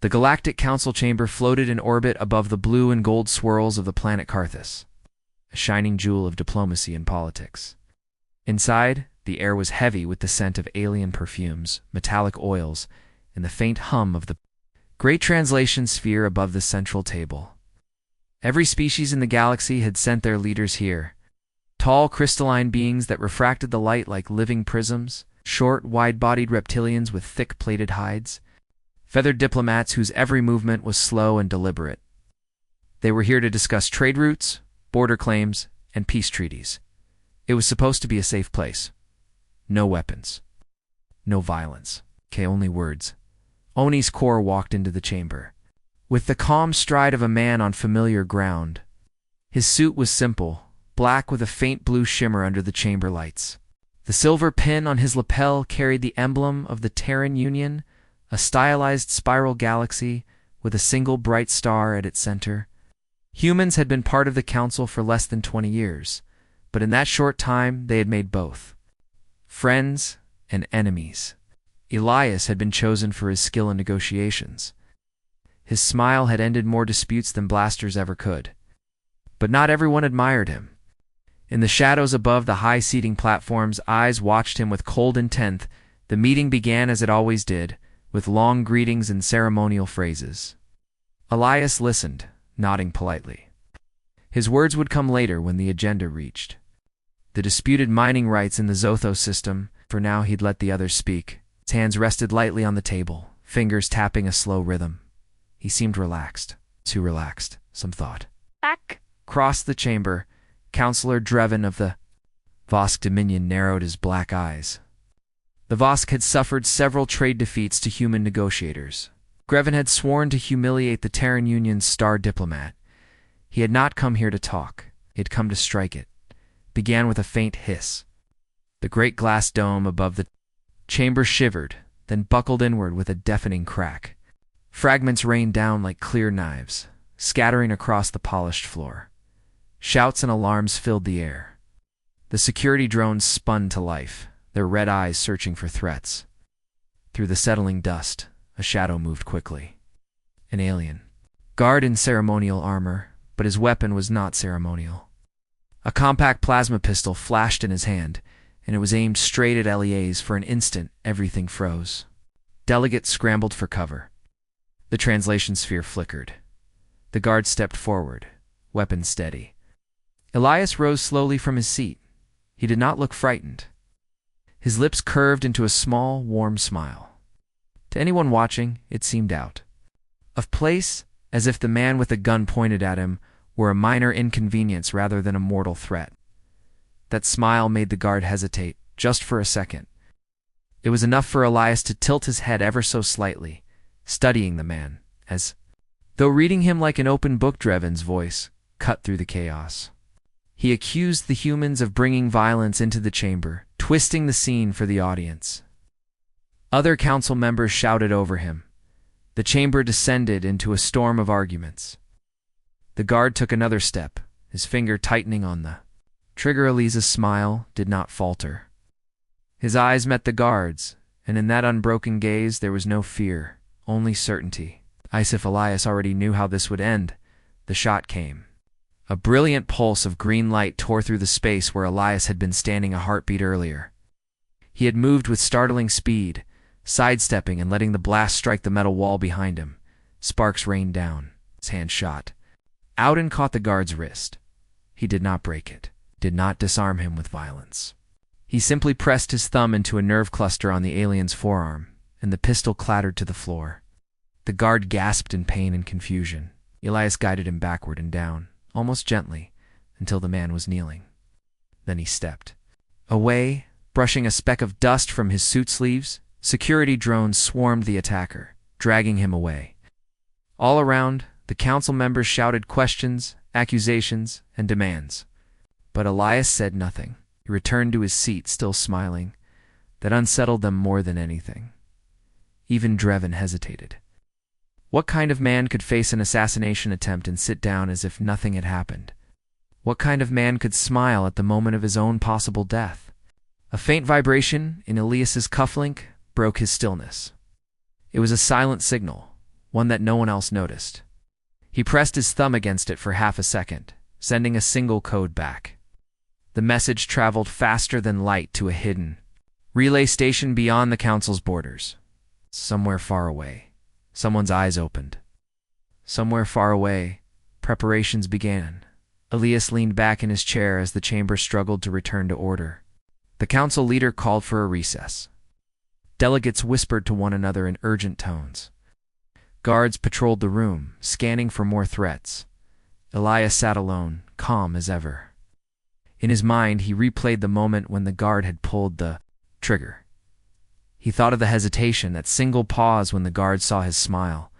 The Galactic Council chamber floated in orbit above the blue and gold swirls of the planet Carthus, a shining jewel of diplomacy and politics. Inside, the air was heavy with the scent of alien perfumes, metallic oils, and the faint hum of the great translation sphere above the central table. Every species in the galaxy had sent their leaders here. Tall, crystalline beings that refracted the light like living prisms, short, wide-bodied reptilians with thick, plated hides, feathered diplomats whose every movement was slow and deliberate. They were here to discuss trade routes, border claims, and peace treaties. It was supposed to be a safe place. No weapons. No violence. Only words. Oni's core walked into the chamber, with the calm stride of a man on familiar ground. His suit was simple, black with a faint blue shimmer under the chamber lights. The silver pin on his lapel carried the emblem of the Terran Union, a stylized spiral galaxy with a single bright star at its center. Humans had been part of the Council for less than 20 years, but in that short time they had made both friends and enemies. Elias had been chosen for his skill in negotiations. His smile had ended more disputes than blasters ever could. But not everyone admired him. In the shadows above the high seating platforms, eyes watched him with cold intent. The meeting began as it always did, with long greetings and ceremonial phrases. Elias listened, nodding politely. His words would come later when the agenda reached. The disputed mining rights in the Zothos system. For now he'd let the others speak. His hands rested lightly on the table, fingers tapping a slow rhythm. He seemed relaxed. Too relaxed, some thought. Across the chamber, Counselor Drevin of the Vosk Dominion narrowed his black eyes. The Vosk had suffered several trade defeats to human negotiators. Grevin had sworn to humiliate the Terran Union's star diplomat. He had not come here to talk. He had come to strike it. Began with a faint hiss. The great glass dome above the chamber shivered, then buckled inward with a deafening crack. Fragments rained down like clear knives, scattering across the polished floor. Shouts and alarms filled the air. The security drones spun to life, their red eyes searching for threats. Through the settling dust, a shadow moved quickly. An alien. Guard in ceremonial armor, but his weapon was not ceremonial. A compact plasma pistol flashed in his hand, and it was aimed straight at LEAs. For an instant, everything froze. Delegates scrambled for cover. The translation sphere flickered. The guard stepped forward, weapon steady. Elias rose slowly from his seat. He did not look frightened. His lips curved into a small, warm smile. To anyone watching, it seemed out of place, as if the man with a gun pointed at him were a minor inconvenience rather than a mortal threat. That smile made the guard hesitate, just for a second. It was enough for Elias to tilt his head ever so slightly, studying the man, as though reading him like an open book. Drevin's voice cut through the chaos. He accused the humans of bringing violence into the chamber, twisting the scene for the audience. Other council members shouted over him. The chamber descended into a storm of arguments. The guard took another step, his finger tightening on the trigger. Eliza's smile did not falter. His eyes met the guard's, and in that unbroken gaze there was no fear, only certainty. As if Elias already knew how this would end, the shot came. A brilliant pulse of green light tore through the space where Elias had been standing a heartbeat earlier. He had moved with startling speed, sidestepping and letting the blast strike the metal wall behind him. Sparks rained down. His hand shot out and caught the guard's wrist. He did not break it, did not disarm him with violence. He simply pressed his thumb into a nerve cluster on the alien's forearm, and the pistol clattered to the floor. The guard gasped in pain and confusion. Elias guided him backward and down, almost gently, until the man was kneeling. Then he stepped away, brushing a speck of dust from his suit sleeves. Security drones swarmed the attacker, dragging him away. All around, the council members shouted questions, accusations, and demands. But Elias said nothing. He returned to his seat, still smiling. That unsettled them more than anything. Even Drevin hesitated. What kind of man could face an assassination attempt and sit down as if nothing had happened? What kind of man could smile at the moment of his own possible death? A faint vibration in Elias's cufflink broke his stillness. It was a silent signal, one that no one else noticed. He pressed his thumb against it for half a second, sending a single code back. The message traveled faster than light to a hidden relay station beyond the council's borders. Somewhere far away, someone's eyes opened. Somewhere far away, preparations began. Elias leaned back in his chair as the chamber struggled to return to order. The council leader called for a recess. Delegates whispered to one another in urgent tones. Guards patrolled the room, scanning for more threats. Elias sat alone, calm as ever. In his mind, he replayed the moment when the guard had pulled the trigger. He thought of the hesitation, that single pause when the guard saw his smile.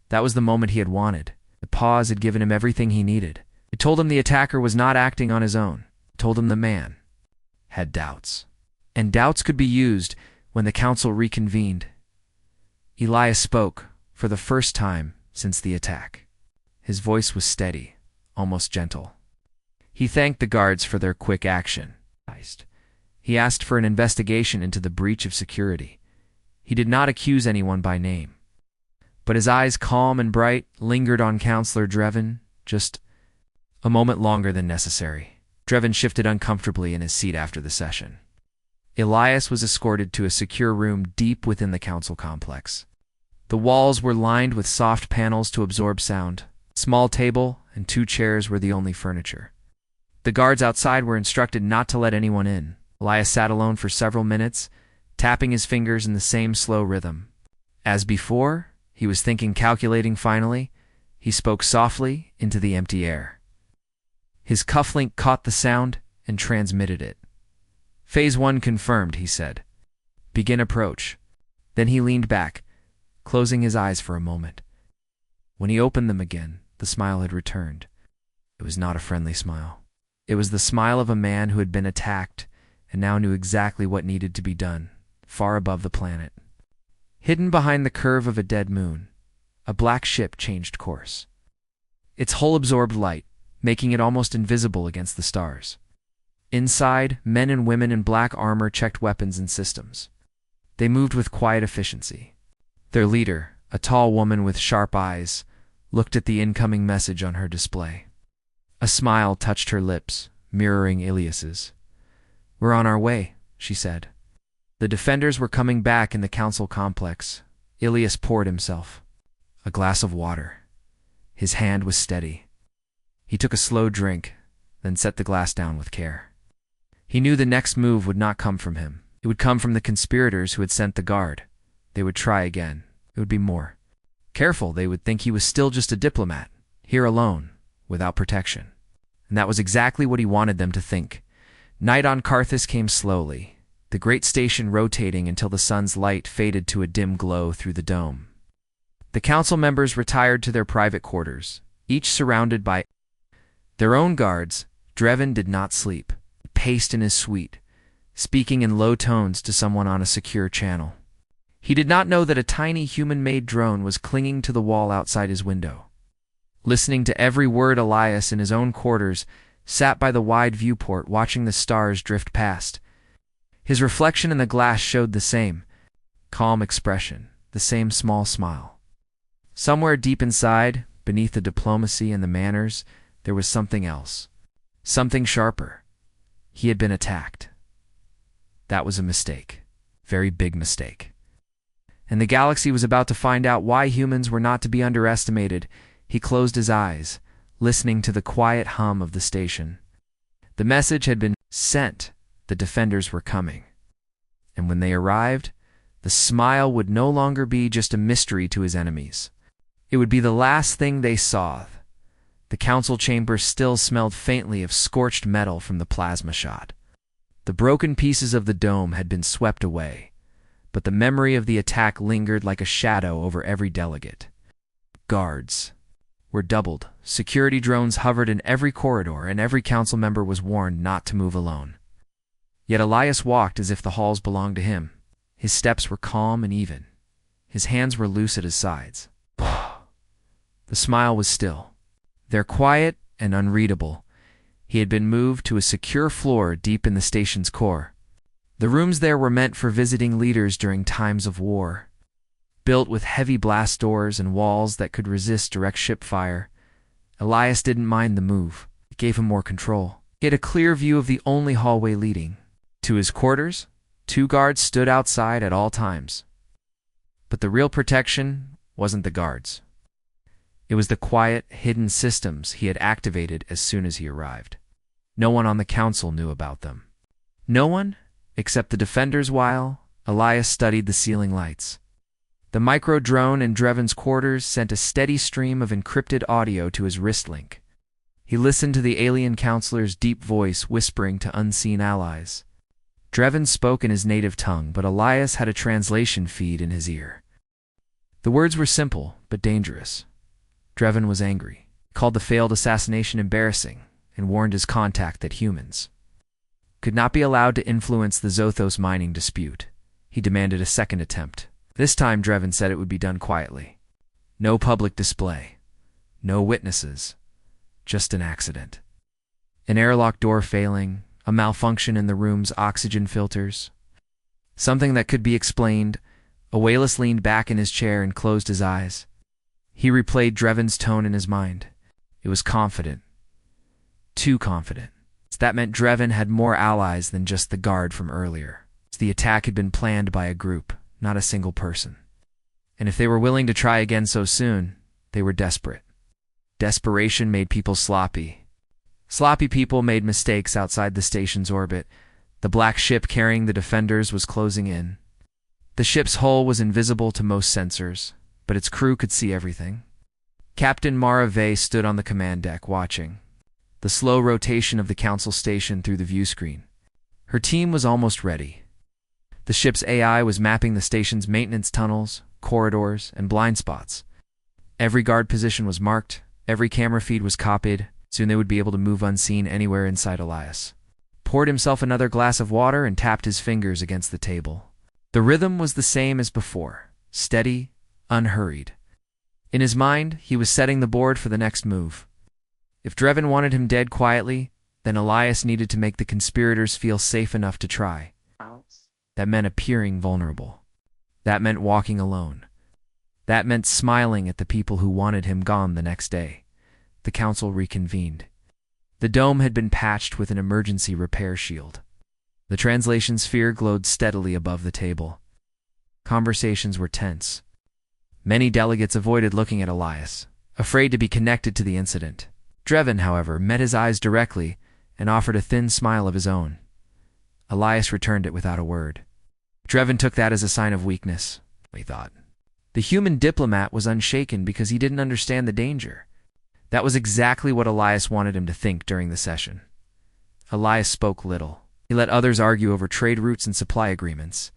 That was the moment he had wanted. The pause had given him everything he needed. It told him the attacker was not acting on his own. It told him the man had doubts. And doubts could be used when the council reconvened. Elias spoke, for the first time since the attack. His voice was steady, almost gentle. He thanked the guards for their quick action. He asked for an investigation into the breach of security. He did not accuse anyone by name. But his eyes, calm and bright, lingered on Counselor Drevin, just a moment longer than necessary. Drevin shifted uncomfortably in his seat after the session. Elias was escorted to a secure room deep within the council complex. The walls were lined with soft panels to absorb sound. A small table and 2 chairs were the only furniture. The guards outside were instructed not to let anyone in. Elias sat alone for several minutes, tapping his fingers in the same slow rhythm. As before, he was thinking, calculating. Finally, he spoke softly into the empty air. His cufflink caught the sound and transmitted it. "Phase 1 confirmed," he said. "Begin approach." Then he leaned back, closing his eyes for a moment. When he opened them again, the smile had returned. It was not a friendly smile. It was the smile of a man who had been attacked and now knew exactly what needed to be done, far above the planet. Hidden behind the curve of a dead moon, a black ship changed course. Its hull absorbed light, making it almost invisible against the stars. Inside, men and women in black armor checked weapons and systems. They moved with quiet efficiency. Their leader, a tall woman with sharp eyes, looked at the incoming message on her display. A smile touched her lips, mirroring Elias's. "We're on our way," she said. The defenders were coming back in the council complex. Elias poured himself a glass of water. His hand was steady. He took a slow drink, then set the glass down with care. He knew the next move would not come from him. It would come from the conspirators who had sent the guard. They would try again. It would be more careful. They would think he was still just a diplomat, here alone, without protection. And that was exactly what he wanted them to think. Night on Carthus came slowly, the great station rotating until the sun's light faded to a dim glow through the dome. The council members retired to their private quarters, each surrounded by their own guards. Drevin did not sleep. He paced in his suite, speaking in low tones to someone on a secure channel. He did not know that a tiny human-made drone was clinging to the wall outside his window. Listening to every word, Elias, in his own quarters, sat by the wide viewport watching the stars drift past. His reflection in the glass showed the same calm expression, the same small smile. Somewhere deep inside, beneath the diplomacy and the manners, there was something else. Something sharper. He had been attacked. That was a mistake. Very big mistake. And the galaxy was about to find out why humans were not to be underestimated. He closed his eyes, listening to the quiet hum of the station. The message had been sent. The defenders were coming. And when they arrived, the smile would no longer be just a mystery to his enemies. It would be the last thing they saw. The council chamber still smelled faintly of scorched metal from the plasma shot. The broken pieces of the dome had been swept away, but the memory of the attack lingered like a shadow over every delegate. Guards were doubled. Security drones hovered in every corridor, and every council member was warned not to move alone. Yet Elias walked as if the halls belonged to him. His steps were calm and even. His hands were loose at his sides. The smile was still. There, quiet and unreadable, he had been moved to a secure floor deep in the station's core. The rooms there were meant for visiting leaders during times of war. Built with heavy blast doors and walls that could resist direct ship fire, Elias didn't mind the move. It gave him more control. He had a clear view of the only hallway leading. To his quarters, 2 guards stood outside at all times. But the real protection wasn't the guards. It was the quiet, hidden systems he had activated as soon as he arrived. No one on the council knew about them. No one, except the defenders, while Elias studied the ceiling lights. The micro-drone in Dreven's quarters sent a steady stream of encrypted audio to his wrist link. He listened to the alien counselor's deep voice whispering to unseen allies. Dreven spoke in his native tongue, but Elias had a translation feed in his ear. The words were simple, but dangerous. Dreven was angry, called the failed assassination embarrassing, and warned his contact that humans could not be allowed to influence the Zothos mining dispute. He demanded a second attempt. This time Dreven said it would be done quietly. No public display. No witnesses. Just an accident. An airlock door failing, a malfunction in the room's oxygen filters. Something that could be explained. Awalis leaned back in his chair and closed his eyes. He replayed Dreven's tone in his mind. It was confident. Too confident. That meant Dreven had more allies than just the guard from earlier. The attack had been planned by a group, not a single person. And if they were willing to try again so soon, they were desperate. Desperation made people sloppy. Sloppy people made mistakes outside the station's orbit. The black ship carrying the defenders was closing in. The ship's hull was invisible to most sensors, but its crew could see everything. Captain Mara Vey stood on the command deck watching the slow rotation of the council station through the view screen. Her team was almost ready. The ship's AI was mapping the station's maintenance tunnels, corridors, and blind spots. Every guard position was marked, every camera feed was copied. Soon they would be able to move unseen anywhere inside Elias. Poured himself another glass of water and tapped his fingers against the table. The rhythm was the same as before, steady, unhurried. In his mind, he was setting the board for the next move. If Dreven wanted him dead quietly, then Elias needed to make the conspirators feel safe enough to try. That meant appearing vulnerable. That meant walking alone. That meant smiling at the people who wanted him gone the next day. The council reconvened. The dome had been patched with an emergency repair shield. The translation sphere glowed steadily above the table. Conversations were tense. Many delegates avoided looking at Elias, afraid to be connected to the incident. Dreven, however, met his eyes directly and offered a thin smile of his own. Elias returned it without a word. Dreven took that as a sign of weakness, he thought. The human diplomat was unshaken because he didn't understand the danger. That was exactly what Elias wanted him to think during the session. Elias spoke little. He let others argue over trade routes and supply agreements.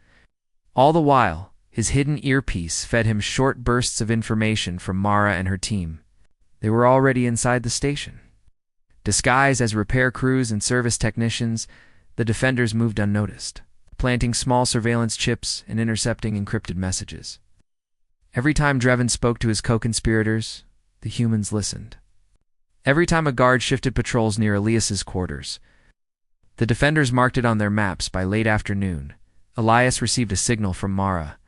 All the while, his hidden earpiece fed him short bursts of information from Mara and her team. They were already inside the station. Disguised as repair crews and service technicians, the defenders moved unnoticed, planting small surveillance chips and intercepting encrypted messages. Every time Dreven spoke to his co-conspirators, the humans listened. Every time a guard shifted patrols near Elias's quarters, the defenders marked it on their maps. By late afternoon, Elias received a signal from Mara.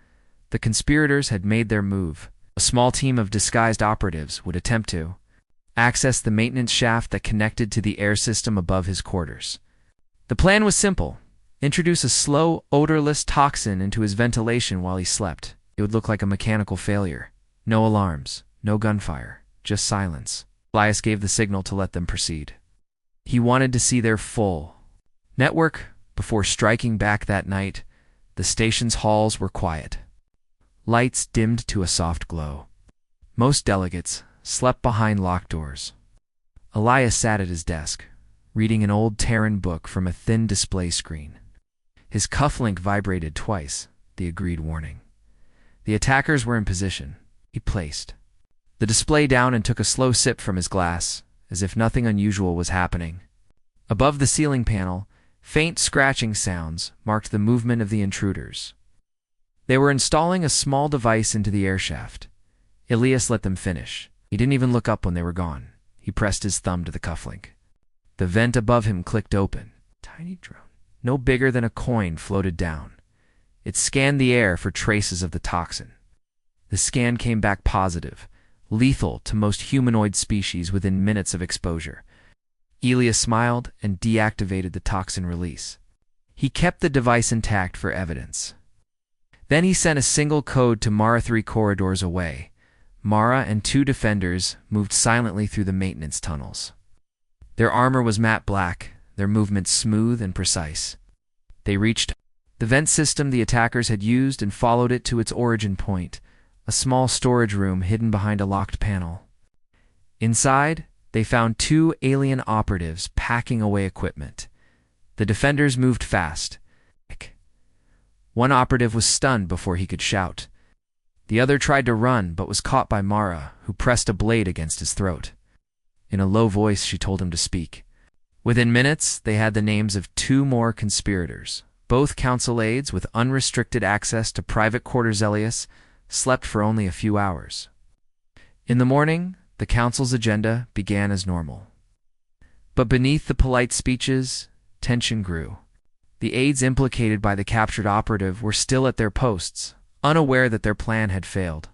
The conspirators had made their move. A small team of disguised operatives would attempt to access the maintenance shaft that connected to the air system above his quarters. The plan was simple. Introduce a slow, odorless toxin into his ventilation while he slept. It would look like a mechanical failure. No alarms, no gunfire, just silence. Elias gave the signal to let them proceed. He wanted to see their full network before striking back that night. The station's halls were quiet. Lights dimmed to a soft glow. Most delegates slept behind locked doors. Elias sat at his desk, reading an old Terran book from a thin display screen. His cufflink vibrated twice, the agreed warning. The attackers were in position. He placed the display down and took a slow sip from his glass, as if nothing unusual was happening. Above the ceiling panel, faint scratching sounds marked the movement of the intruders. They were installing a small device into the airshaft. Elias let them finish. He didn't even look up when they were gone. He pressed his thumb to the cufflink. The vent above him clicked open. Tiny drone, no bigger than a coin, floated down. It scanned the air for traces of the toxin. The scan came back positive, lethal to most humanoid species within minutes of exposure. Elias smiled and deactivated the toxin release. He kept the device intact for evidence. Then he sent a single code to Mara 3 corridors away. Mara and 2 defenders moved silently through the maintenance tunnels. Their armor was matte black, their movements smooth and precise. They reached the vent system the attackers had used and followed it to its origin point, a small storage room hidden behind a locked panel. Inside, they found 2 alien operatives packing away equipment. The defenders moved fast. One operative was stunned before he could shout. The other tried to run but was caught by Mara, who pressed a blade against his throat. In a low voice, she told him to speak. Within minutes, they had the names of 2 more conspirators. Both council aides with unrestricted access to private quarters. Elias slept for only a few hours. In the morning, the council's agenda began as normal. But beneath the polite speeches, tension grew. The aides implicated by the captured operative were still at their posts, unaware that their plan had failed.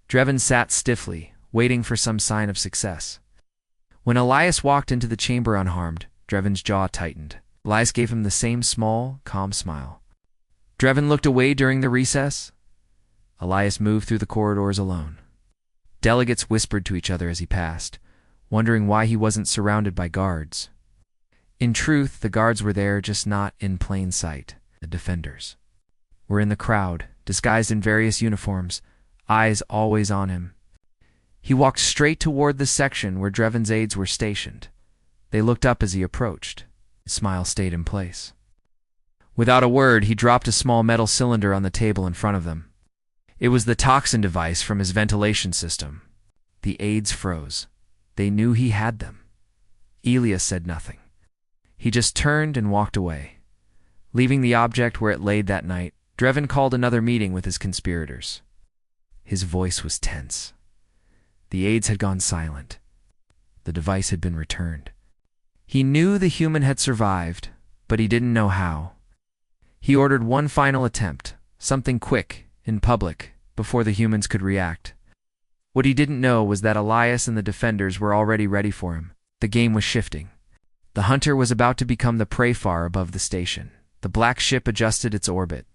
Drevin sat stiffly, waiting for some sign of success. When Elias walked into the chamber unharmed, Drevin's jaw tightened. Elias gave him the same small, calm smile. Drevin looked away during the recess. Elias moved through the corridors alone. Delegates whispered to each other as he passed, wondering why he wasn't surrounded by guards. In truth, the guards were there, just not in plain sight. The defenders were in the crowd, disguised in various uniforms, eyes always on him. He walked straight toward the section where Drevin's aides were stationed. They looked up as he approached. His smile stayed in place. Without a word, he dropped a small metal cylinder on the table in front of them. It was the toxin device from his ventilation system. The aides froze. They knew he had them. Elias said nothing. He just turned and walked away. Leaving the object where it laid that night, Drevin called another meeting with his conspirators. His voice was tense. The aides had gone silent. The device had been returned. He knew the human had survived, but he didn't know how. He ordered one final attempt, something quick, in public, before the humans could react. What he didn't know was that Elias and the defenders were already ready for him. The game was shifting. The hunter was about to become the prey far above the station. The black ship adjusted its orbit.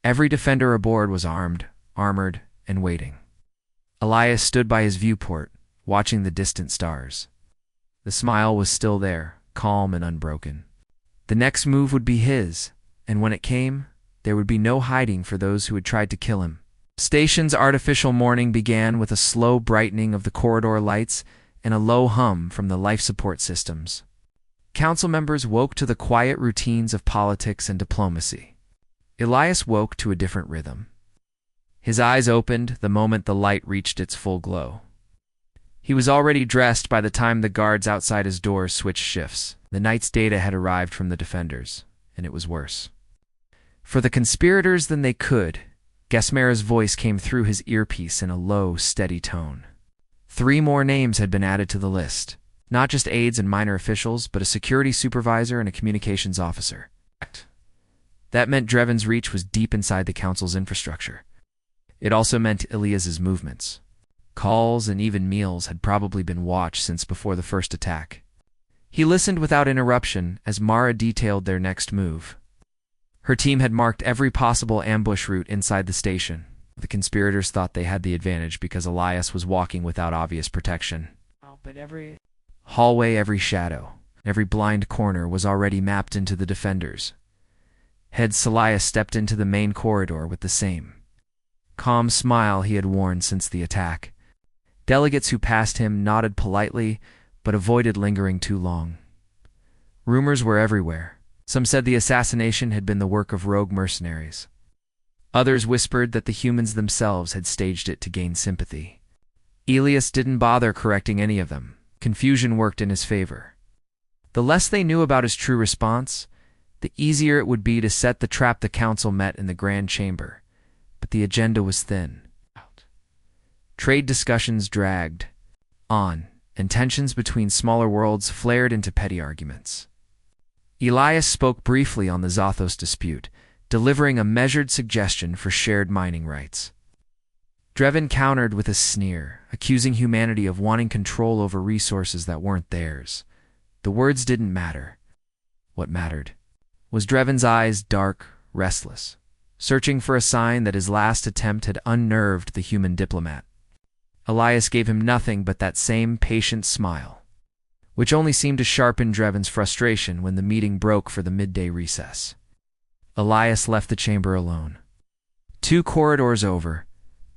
Every defender aboard was armed, armored, and waiting. Elias stood by his viewport, watching the distant stars. The smile was still there, calm and unbroken. The next move would be his, and when it came, there would be no hiding for those who had tried to kill him. Station's artificial morning began with a slow brightening of the corridor lights and a low hum from the life support systems. Council members woke to the quiet routines of politics and diplomacy. Elias woke to a different rhythm. His eyes opened the moment the light reached its full glow. He was already dressed by the time the guards outside his doors switched shifts. The night's data had arrived from the defenders, and it was worse. For the conspirators than they could, Gesmera's voice came through his earpiece in a low, steady tone. 3 more names had been added to the list. Not just aides and minor officials, but a security supervisor and a communications officer. That meant Drevin's reach was deep inside the council's infrastructure. It also meant Elias's movements. Calls and even meals had probably been watched since before the first attack. He listened without interruption as Mara detailed their next move. Her team had marked every possible ambush route inside the station. The conspirators thought they had the advantage because Elias was walking without obvious protection. But every hallway, every shadow, every blind corner was already mapped into the defenders. Head Elias stepped into the main corridor with the same calm smile he had worn since the attack. Delegates who passed him nodded politely, but avoided lingering too long. Rumors were everywhere. Some said the assassination had been the work of rogue mercenaries. Others whispered that the humans themselves had staged it to gain sympathy. Elias didn't bother correcting any of them. Confusion worked in his favor. The less they knew about his true response, the easier it would be to set the trap the council met in the grand chamber. But the agenda was thin. Trade discussions dragged on, and tensions between smaller worlds flared into petty arguments. Elias spoke briefly on the Zathos dispute, delivering a measured suggestion for shared mining rights. Drevin countered with a sneer, accusing humanity of wanting control over resources that weren't theirs. The words didn't matter. What mattered was Drevin's eyes, dark, restless, searching for a sign that his last attempt had unnerved the human diplomat. Elias gave him nothing but that same patient smile, which only seemed to sharpen Drevin's frustration when the meeting broke for the midday recess. Elias left the chamber alone. 2 corridors over,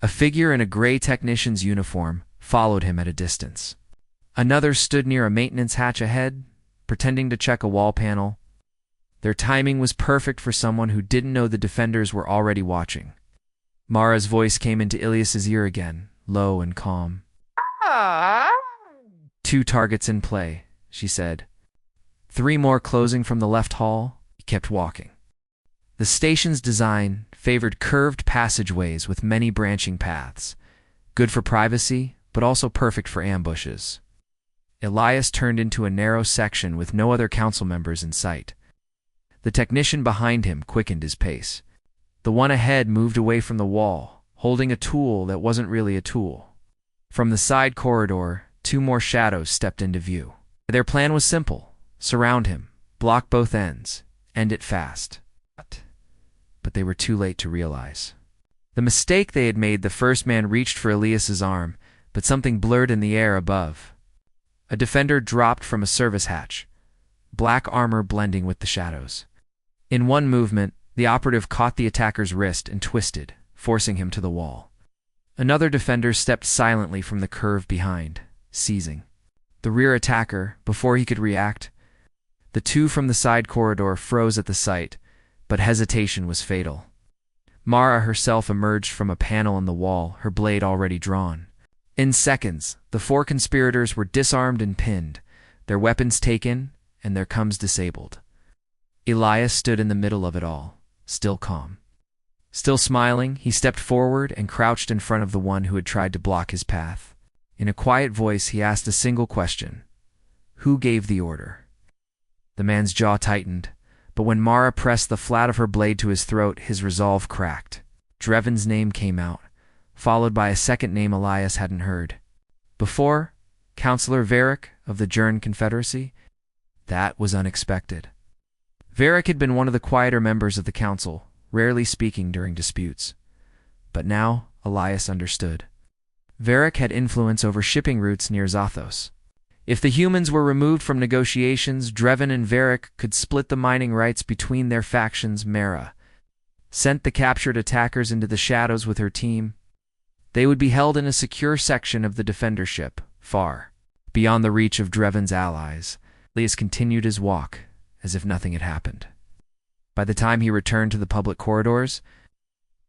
a figure in a gray technician's uniform followed him at a distance. Another stood near a maintenance hatch ahead, pretending to check a wall panel. Their timing was perfect for someone who didn't know the defenders were already watching. Mara's voice came into Ilias's ear again, low and calm. 2 targets in play, she said. 3 more closing from the left hall. He kept walking. The station's design favored curved passageways with many branching paths, good for privacy, but also perfect for ambushes. Elias turned into a narrow section with no other council members in sight. The technician behind him quickened his pace. The one ahead moved away from the wall, holding a tool that wasn't really a tool. From the side corridor, 2 more shadows stepped into view. Their plan was simple: surround him, block both ends, end it fast. But they were too late to realize the mistake they had made. The first man reached for Elias's arm, but something blurred in the air above. A defender dropped from a service hatch, black armor blending with the shadows. In one movement, the operative caught the attacker's wrist and twisted, forcing him to the wall. Another defender stepped silently from the curve behind, seizing the rear attacker before he could react. The 2 from the side corridor froze at the sight, but hesitation was fatal. Mara herself emerged from a panel in the wall, her blade already drawn. In seconds, the 4 conspirators were disarmed and pinned, their weapons taken, and their comms disabled. Elias stood in the middle of it all, still calm. Still smiling, he stepped forward and crouched in front of the one who had tried to block his path. In a quiet voice, he asked a single question: "Who gave the order?" The man's jaw tightened, but when Mara pressed the flat of her blade to his throat, his resolve cracked. Drevin's name came out, followed by a second name Elias hadn't heard before: Councillor Varric of the Jern Confederacy. That was unexpected. Varric had been one of the quieter members of the council, rarely speaking during disputes. But now Elias understood. Varric had influence over shipping routes near Zathos. If the humans were removed from negotiations, Drevin and Varric could split the mining rights between their factions. Mara sent the captured attackers into the shadows with her team. They would be held in a secure section of the defender ship, far beyond the reach of Drevin's allies. Elias continued his walk, as if nothing had happened. By the time he returned to the public corridors,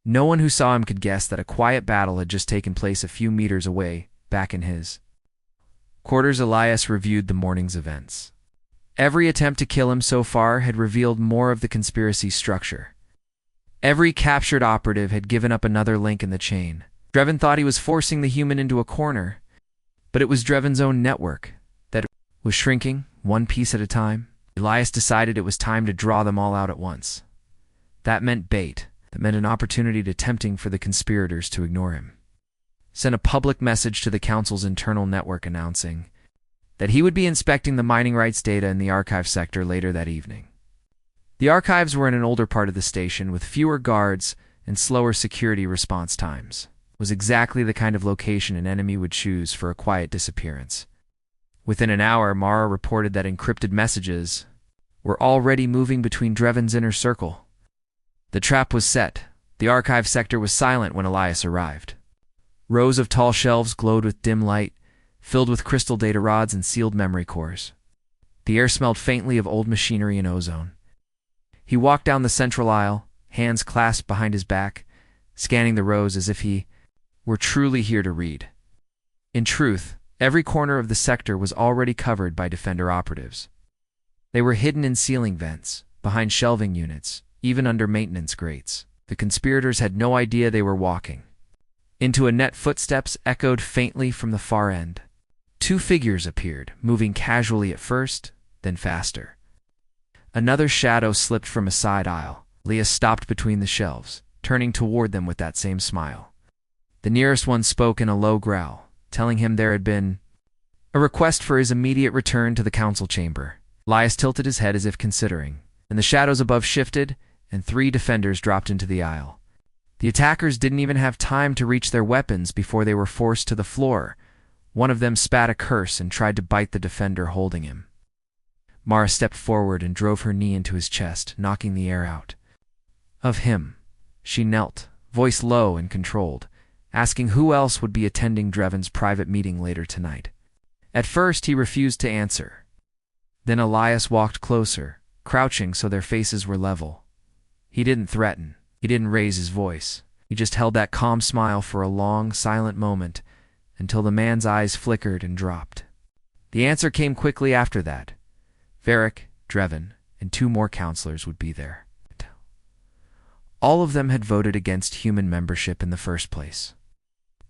no one who saw him could guess that a quiet battle had just taken place a few meters away, back in his quarters. Elias reviewed the morning's events. Every attempt to kill him so far had revealed more of the conspiracy structure. Every captured operative had given up another link in the chain. Drevin thought he was forcing the human into a corner, but it was Drevin's own network that was shrinking, one piece at a time. Elias decided it was time to draw them all out at once. That meant bait. That meant an opportunity to tempting for the conspirators to ignore him. Sent a public message to the council's internal network announcing that he would be inspecting the mining rights data in the archive sector later that evening. The archives were in an older part of the station with fewer guards and slower security response times. It was exactly the kind of location an enemy would choose for a quiet disappearance. Within an hour, Mara reported that encrypted messages were already moving between Drevin's inner circle. The trap was set. The archive sector was silent when Elias arrived. Rows of tall shelves glowed with dim light, filled with crystal data rods and sealed memory cores. The air smelled faintly of old machinery and ozone. He walked down the central aisle, hands clasped behind his back, scanning the rows as if he were truly here to read. In truth, every corner of the sector was already covered by Defender operatives. They were hidden in ceiling vents, behind shelving units, even under maintenance grates. The conspirators had no idea they were walking into a net. Footsteps echoed faintly from the far end. 2 figures appeared, moving casually at first, then faster. Another shadow slipped from a side aisle. Leah stopped between the shelves, turning toward them with that same smile. The nearest one spoke in a low growl, telling him there had been a request for his immediate return to the council chamber. Elias tilted his head as if considering, and the shadows above shifted, and 3 defenders dropped into the aisle. The attackers didn't even have time to reach their weapons before they were forced to the floor. One of them spat a curse and tried to bite the defender holding him. Mara stepped forward and drove her knee into his chest, knocking the air out of him. She knelt, voice low and controlled, asking who else would be attending Dreven's private meeting later tonight. At first, he refused to answer. Then Elias walked closer, crouching so their faces were level. He didn't threaten. He didn't raise his voice. He just held that calm smile for a long, silent moment until the man's eyes flickered and dropped. The answer came quickly after that. Varric, Dreven, and 2 more counselors would be there. All of them had voted against human membership in the first place.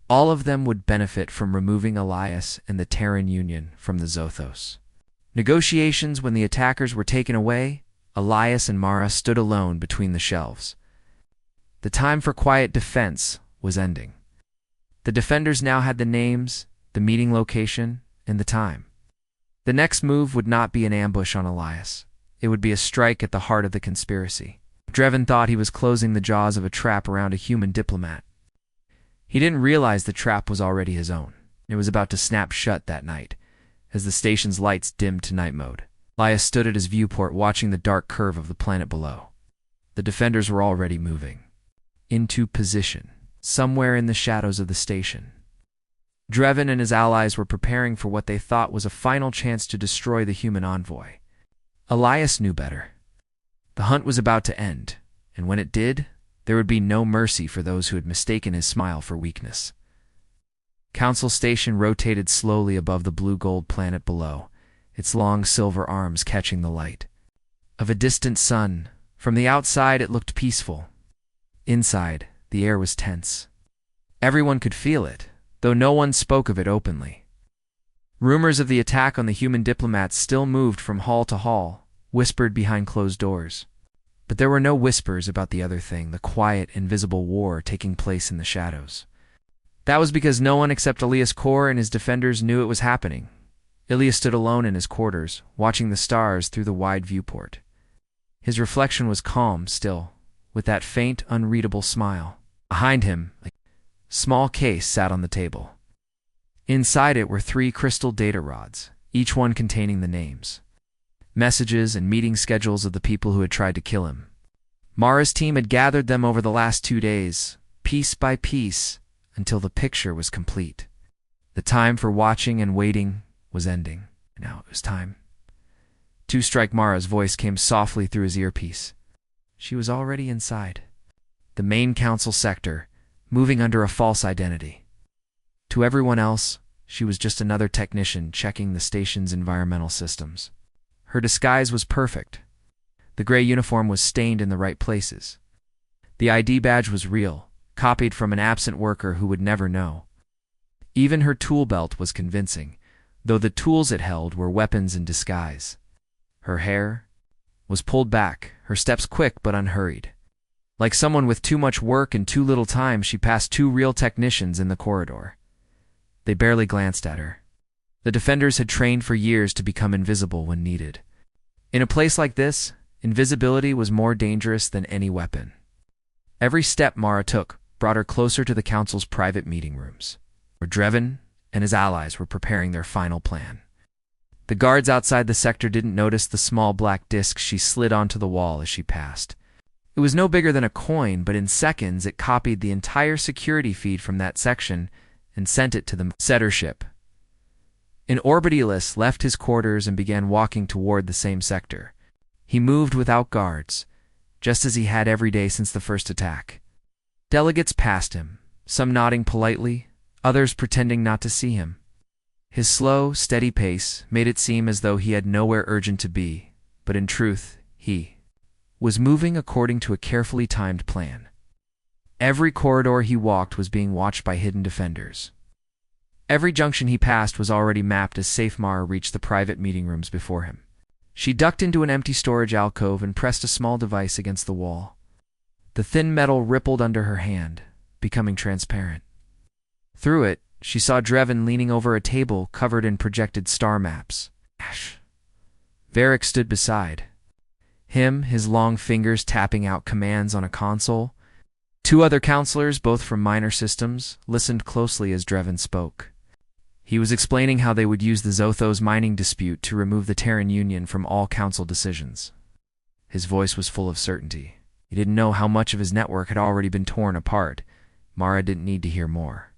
All of them would benefit from removing Elias and the Terran Union from the Zothos. Negotiations when the attackers were taken away, Elias and Mara stood alone between the shelves. The time for quiet defense was ending. The defenders now had the names, the meeting location, and the time. The next move would not be an ambush on Elias. It would be a strike at the heart of the conspiracy. Dreven thought he was closing the jaws of a trap around a human diplomat. He didn't realize the trap was already his own. It was about to snap shut that night, as the station's lights dimmed to night mode. Elias stood at his viewport watching the dark curve of the planet below. The defenders were already moving into position, somewhere in the shadows of the station. Dreven and his allies were preparing for what they thought was a final chance to destroy the human envoy. Elias knew better. The hunt was about to end, and when it did, there would be no mercy for those who had mistaken his smile for weakness. Council Station rotated slowly above the blue-gold planet below, its long silver arms catching the light of a distant sun. From the outside, it looked peaceful. Inside, the air was tense. Everyone could feel it, though no one spoke of it openly. Rumors of the attack on the human diplomats still moved from hall to hall, whispered behind closed doors. But there were no whispers about the other thing, the quiet, invisible war taking place in the shadows. That was because no one except Elias Kor and his defenders knew it was happening. Elias stood alone in his quarters, watching the stars through the wide viewport. His reflection was calm still, with that faint, unreadable smile. Behind him, a small case sat on the table. Inside it were 3 crystal data rods, each one containing the names, messages, and meeting schedules of the people who had tried to kill him. Mara's team had gathered them over the last 2 days, piece by piece, until the picture was complete. The time for watching and waiting was ending. Now it was time. 2 Strike Mara's voice came softly through his earpiece. She was already inside the main council sector, moving under a false identity. To everyone else, she was just another technician checking the station's environmental systems. Her disguise was perfect. The gray uniform was stained in the right places. The ID badge was real, copied from an absent worker who would never know. Even her tool belt was convincing, though the tools it held were weapons in disguise. Her hair was pulled back, her steps quick but unhurried. Like someone with too much work and too little time, she passed 2 real technicians in the corridor. They barely glanced at her. The defenders had trained for years to become invisible when needed. In a place like this, invisibility was more dangerous than any weapon. Every step Mara took brought her closer to the council's private meeting rooms, where Dreven and his allies were preparing their final plan. The guards outside the sector didn't notice the small black disc she slid onto the wall as she passed. It was no bigger than a coin, but in seconds it copied the entire security feed from that section and sent it to the setter ship. An Orbitulus left his quarters and began walking toward the same sector. He moved without guards, just as he had every day since the first attack. Delegates passed him, some nodding politely, others pretending not to see him. His slow, steady pace made it seem as though he had nowhere urgent to be, but in truth, he was moving according to a carefully timed plan. Every corridor he walked was being watched by hidden defenders. Every junction he passed was already mapped as safe. Mara reached the private meeting rooms before him. She ducked into an empty storage alcove and pressed a small device against the wall. The thin metal rippled under her hand, becoming transparent. Through it, she saw Drevin leaning over a table covered in projected star maps. Varric stood beside him, his long fingers tapping out commands on a console. Two other counselors, both from minor systems, listened closely as Drevin spoke. He was explaining how they would use the Zothos mining dispute to remove the Terran Union from all council decisions. His voice was full of certainty. He didn't know how much of his network had already been torn apart. Mara didn't need to hear more.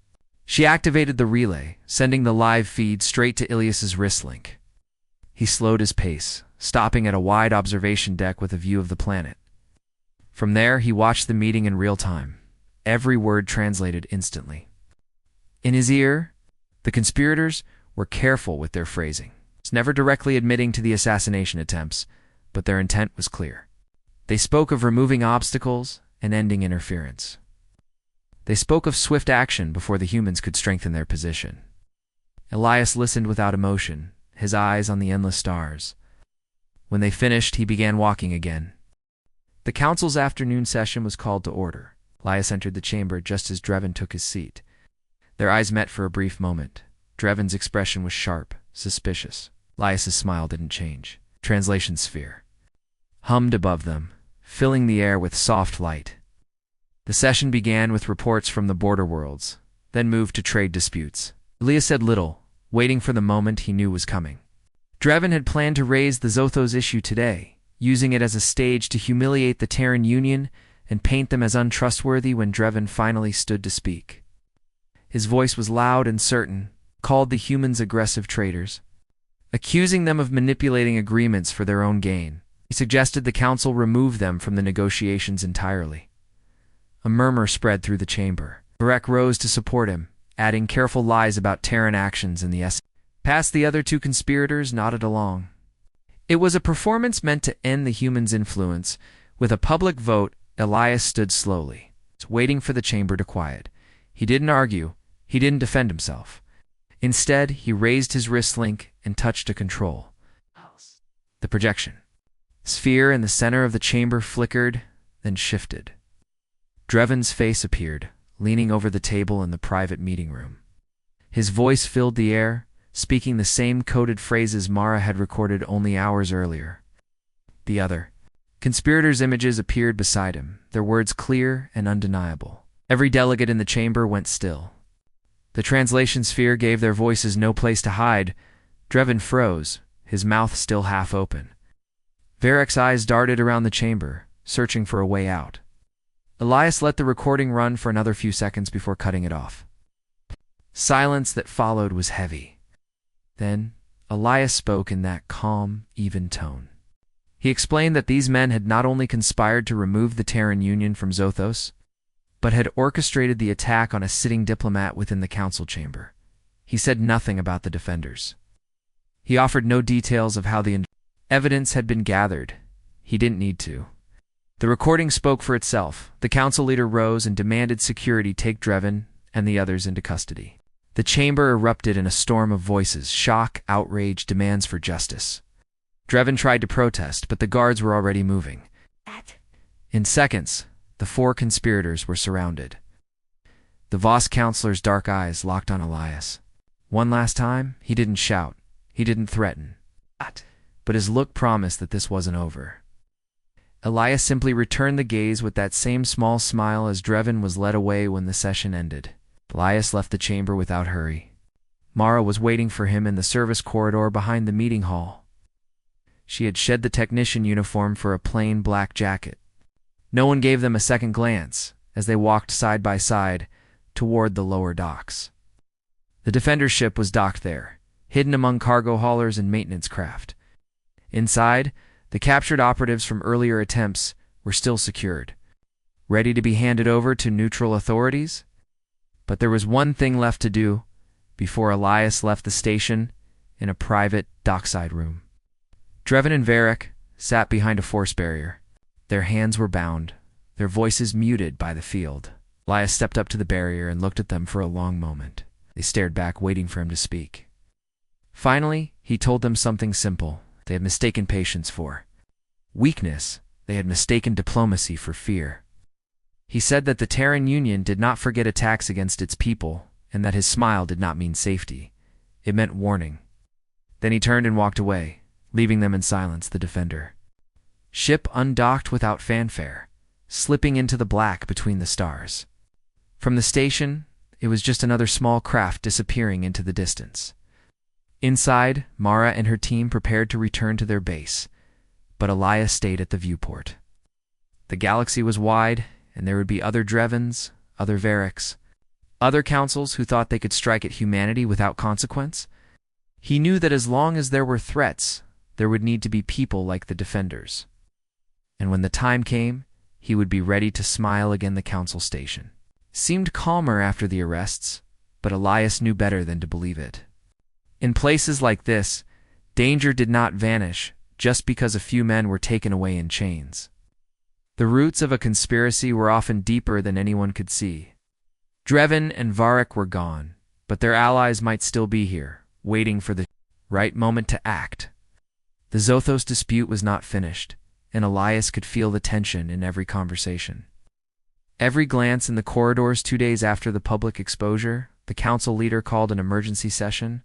She activated the relay, sending the live feed straight to Ilias's wrist link. He slowed his pace, stopping at a wide observation deck with a view of the planet. From there, he watched the meeting in real time, every word translated instantly. In his ear, the conspirators were careful with their phrasing, never directly admitting to the assassination attempts, but their intent was clear. They spoke of removing obstacles and ending interference. They spoke of swift action before the humans could strengthen their position. Elias listened without emotion, his eyes on the endless stars. When they finished, he began walking again. The council's afternoon session was called to order. Elias entered the chamber just as Drevin took his seat. Their eyes met for a brief moment. Drevin's expression was sharp, suspicious. Elias's smile didn't change. Translation sphere hummed above them, filling the air with soft light. The session began with reports from the border worlds, then moved to trade disputes. Elias said little, waiting for the moment he knew was coming. Drevin had planned to raise the Zothos issue today, using it as a stage to humiliate the Terran Union and paint them as untrustworthy when Drevin finally stood to speak. His voice was loud and certain, called the humans aggressive traitors, accusing them of manipulating agreements for their own gain. He suggested the council remove them from the negotiations entirely. A murmur spread through the chamber. Varric rose to support him, adding careful lies about Terran actions in the SCI. Past the other two conspirators nodded along. It was a performance meant to end the humans' influence. With a public vote, Elias stood slowly, waiting for the chamber to quiet. He didn't argue. He didn't defend himself. Instead, he raised his wrist link and touched a control. The projection sphere in the center of the chamber flickered, then shifted. Drevin's face appeared, leaning over the table in the private meeting room. His voice filled the air, speaking the same coded phrases Mara had recorded only hours earlier. The other conspirators' images appeared beside him, their words clear and undeniable. Every delegate in the chamber went still. The translation sphere gave their voices no place to hide. Drevin froze, his mouth still half open. Varric's eyes darted around the chamber, searching for a way out. Elias let the recording run for another few seconds before cutting it off. Silence that followed was heavy. Then, Elias spoke in that calm, even tone. He explained that these men had not only conspired to remove the Terran Union from Zothos, but had orchestrated the attack on a sitting diplomat within the council chamber. He said nothing about the defenders. He offered no details of how the evidence had been gathered. He didn't need to. The recording spoke for itself. The council leader rose and demanded security take Drevin and the others into custody. The chamber erupted in a storm of voices, shock, outrage, demands for justice. Drevin tried to protest, but the guards were already moving. In seconds, the four conspirators were surrounded. The Voss counselor's dark eyes locked on Elias. One last time, he didn't shout. He didn't threaten. But his look promised that this wasn't over. Elias simply returned the gaze with that same small smile as Drevin was led away when the session ended. Elias left the chamber without hurry. Mara was waiting for him in the service corridor behind the meeting hall. She had shed the technician uniform for a plain black jacket. No one gave them a second glance as they walked side by side toward the lower docks. The Defender's ship was docked there, hidden among cargo haulers and maintenance craft. Inside, the captured operatives from earlier attempts were still secured, ready to be handed over to neutral authorities. But there was one thing left to do before Elias left the station in a private dockside room. Drevin and Varric sat behind a force barrier. Their hands were bound, their voices muted by the field. Elias stepped up to the barrier and looked at them for a long moment. They stared back, waiting for him to speak. Finally, he told them something simple they had mistaken patience for weakness. They had mistaken diplomacy for fear. He said that the Terran Union did not forget attacks against its people and that his smile did not mean safety. It meant warning. Then he turned and walked away, leaving them in silence, the defender. Ship undocked without fanfare, slipping into the black between the stars. From the station, it was just another small craft disappearing into the distance. Inside, Mara and her team prepared to return to their base, but Elias stayed at the viewport. The galaxy was wide, and there would be other Drevens, other Variks, other councils who thought they could strike at humanity without consequence. He knew that as long as there were threats, there would need to be people like the Defenders. And when the time came, he would be ready to smile again. The council station seemed calmer after the arrests, but Elias knew better than to believe it. In places like this, danger did not vanish just because a few men were taken away in chains. The roots of a conspiracy were often deeper than anyone could see. Dreven and Varik were gone, but their allies might still be here, waiting for the right moment to act. The Zothos dispute was not finished, and Elias could feel the tension in every conversation. Every glance in the corridors 2 days after the public exposure, the council leader called an emergency session.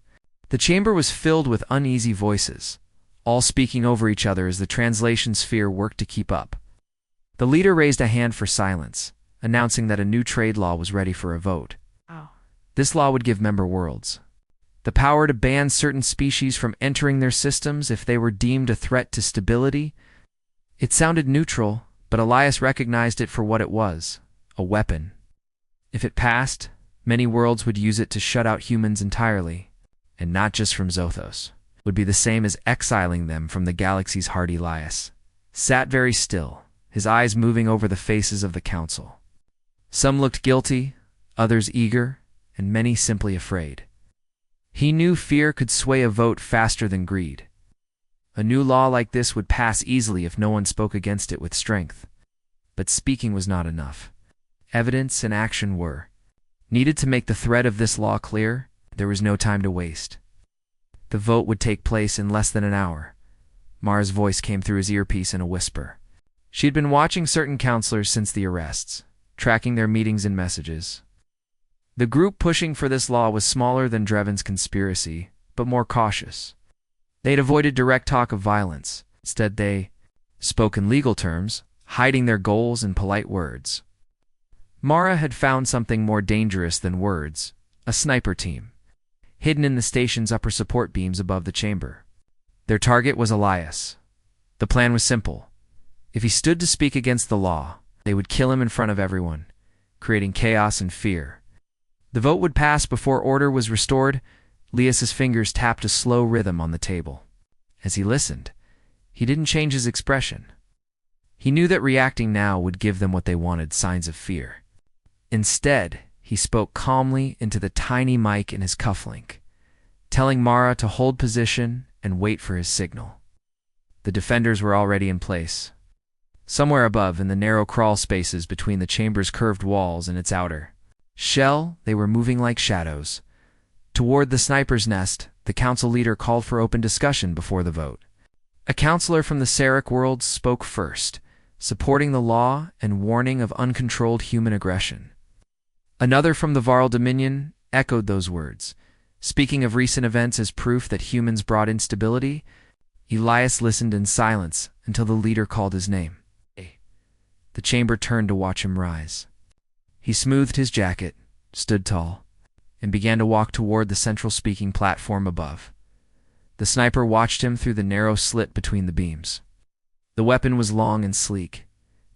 The chamber was filled with uneasy voices, all speaking over each other as the translation sphere worked to keep up. The leader raised a hand for silence, announcing that a new trade law was ready for a vote. This law would give member worlds the power to ban certain species from entering their systems if they were deemed a threat to stability. It sounded neutral, but Elias recognized it for what it was, a weapon. If it passed, many worlds would use it to shut out humans entirely, and not just from Zothos. It would be the same as exiling them from the galaxy's heart. Elias sat very still, his eyes moving over the faces of the council. Some looked guilty, others eager, and many simply afraid. He knew fear could sway a vote faster than greed. A new law like this would pass easily if no one spoke against it with strength. But speaking was not enough. Evidence and action were needed to make the threat of this law clear. There was no time to waste. The vote would take place in less than an hour. Mara's voice came through his earpiece in a whisper. She had been watching certain counselors since the arrests, tracking their meetings and messages. The group pushing for this law was smaller than Dreven's conspiracy, but more cautious. They had avoided direct talk of violence. Instead, they spoke in legal terms, hiding their goals in polite words. Mara had found something more dangerous than words, a sniper team, hidden in the station's upper support beams above the chamber. Their target was Elias. The plan was simple. If he stood to speak against the law, they would kill him in front of everyone, creating chaos and fear. The vote would pass before order was restored. Elias's fingers tapped a slow rhythm on the table. As he listened, he didn't change his expression. He knew that reacting now would give them what they wanted, signs of fear. Instead, he spoke calmly into the tiny mic in his cufflink, telling Mara to hold position and wait for his signal. The defenders were already in place. Somewhere above, in the narrow crawl spaces between the chamber's curved walls and its outer shell, they were moving like shadows. Toward the sniper's nest, the council leader called for open discussion before the vote. A counselor from the Sarek world spoke first, supporting the law and warning of uncontrolled human aggression. Another from the Varl Dominion echoed those words, speaking of recent events as proof that humans brought instability. Elias listened in silence until the leader called his name. The chamber turned to watch him rise. He smoothed his jacket, stood tall, and began to walk toward the central speaking platform above. The sniper watched him through the narrow slit between the beams. The weapon was long and sleek,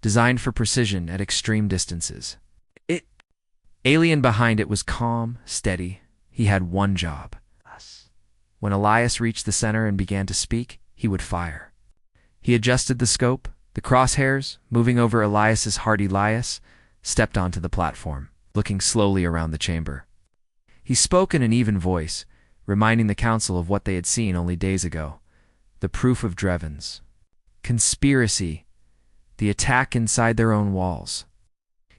designed for precision at extreme distances. Alien behind it was calm, steady. He had one job. When Elias reached the center and began to speak, he would fire. He adjusted the scope, the crosshairs, moving over Elias's heart. Elias stepped onto the platform, looking slowly around the chamber. He spoke in an even voice, reminding the council of what they had seen only days ago, the proof of Dreven's conspiracy, the attack inside their own walls.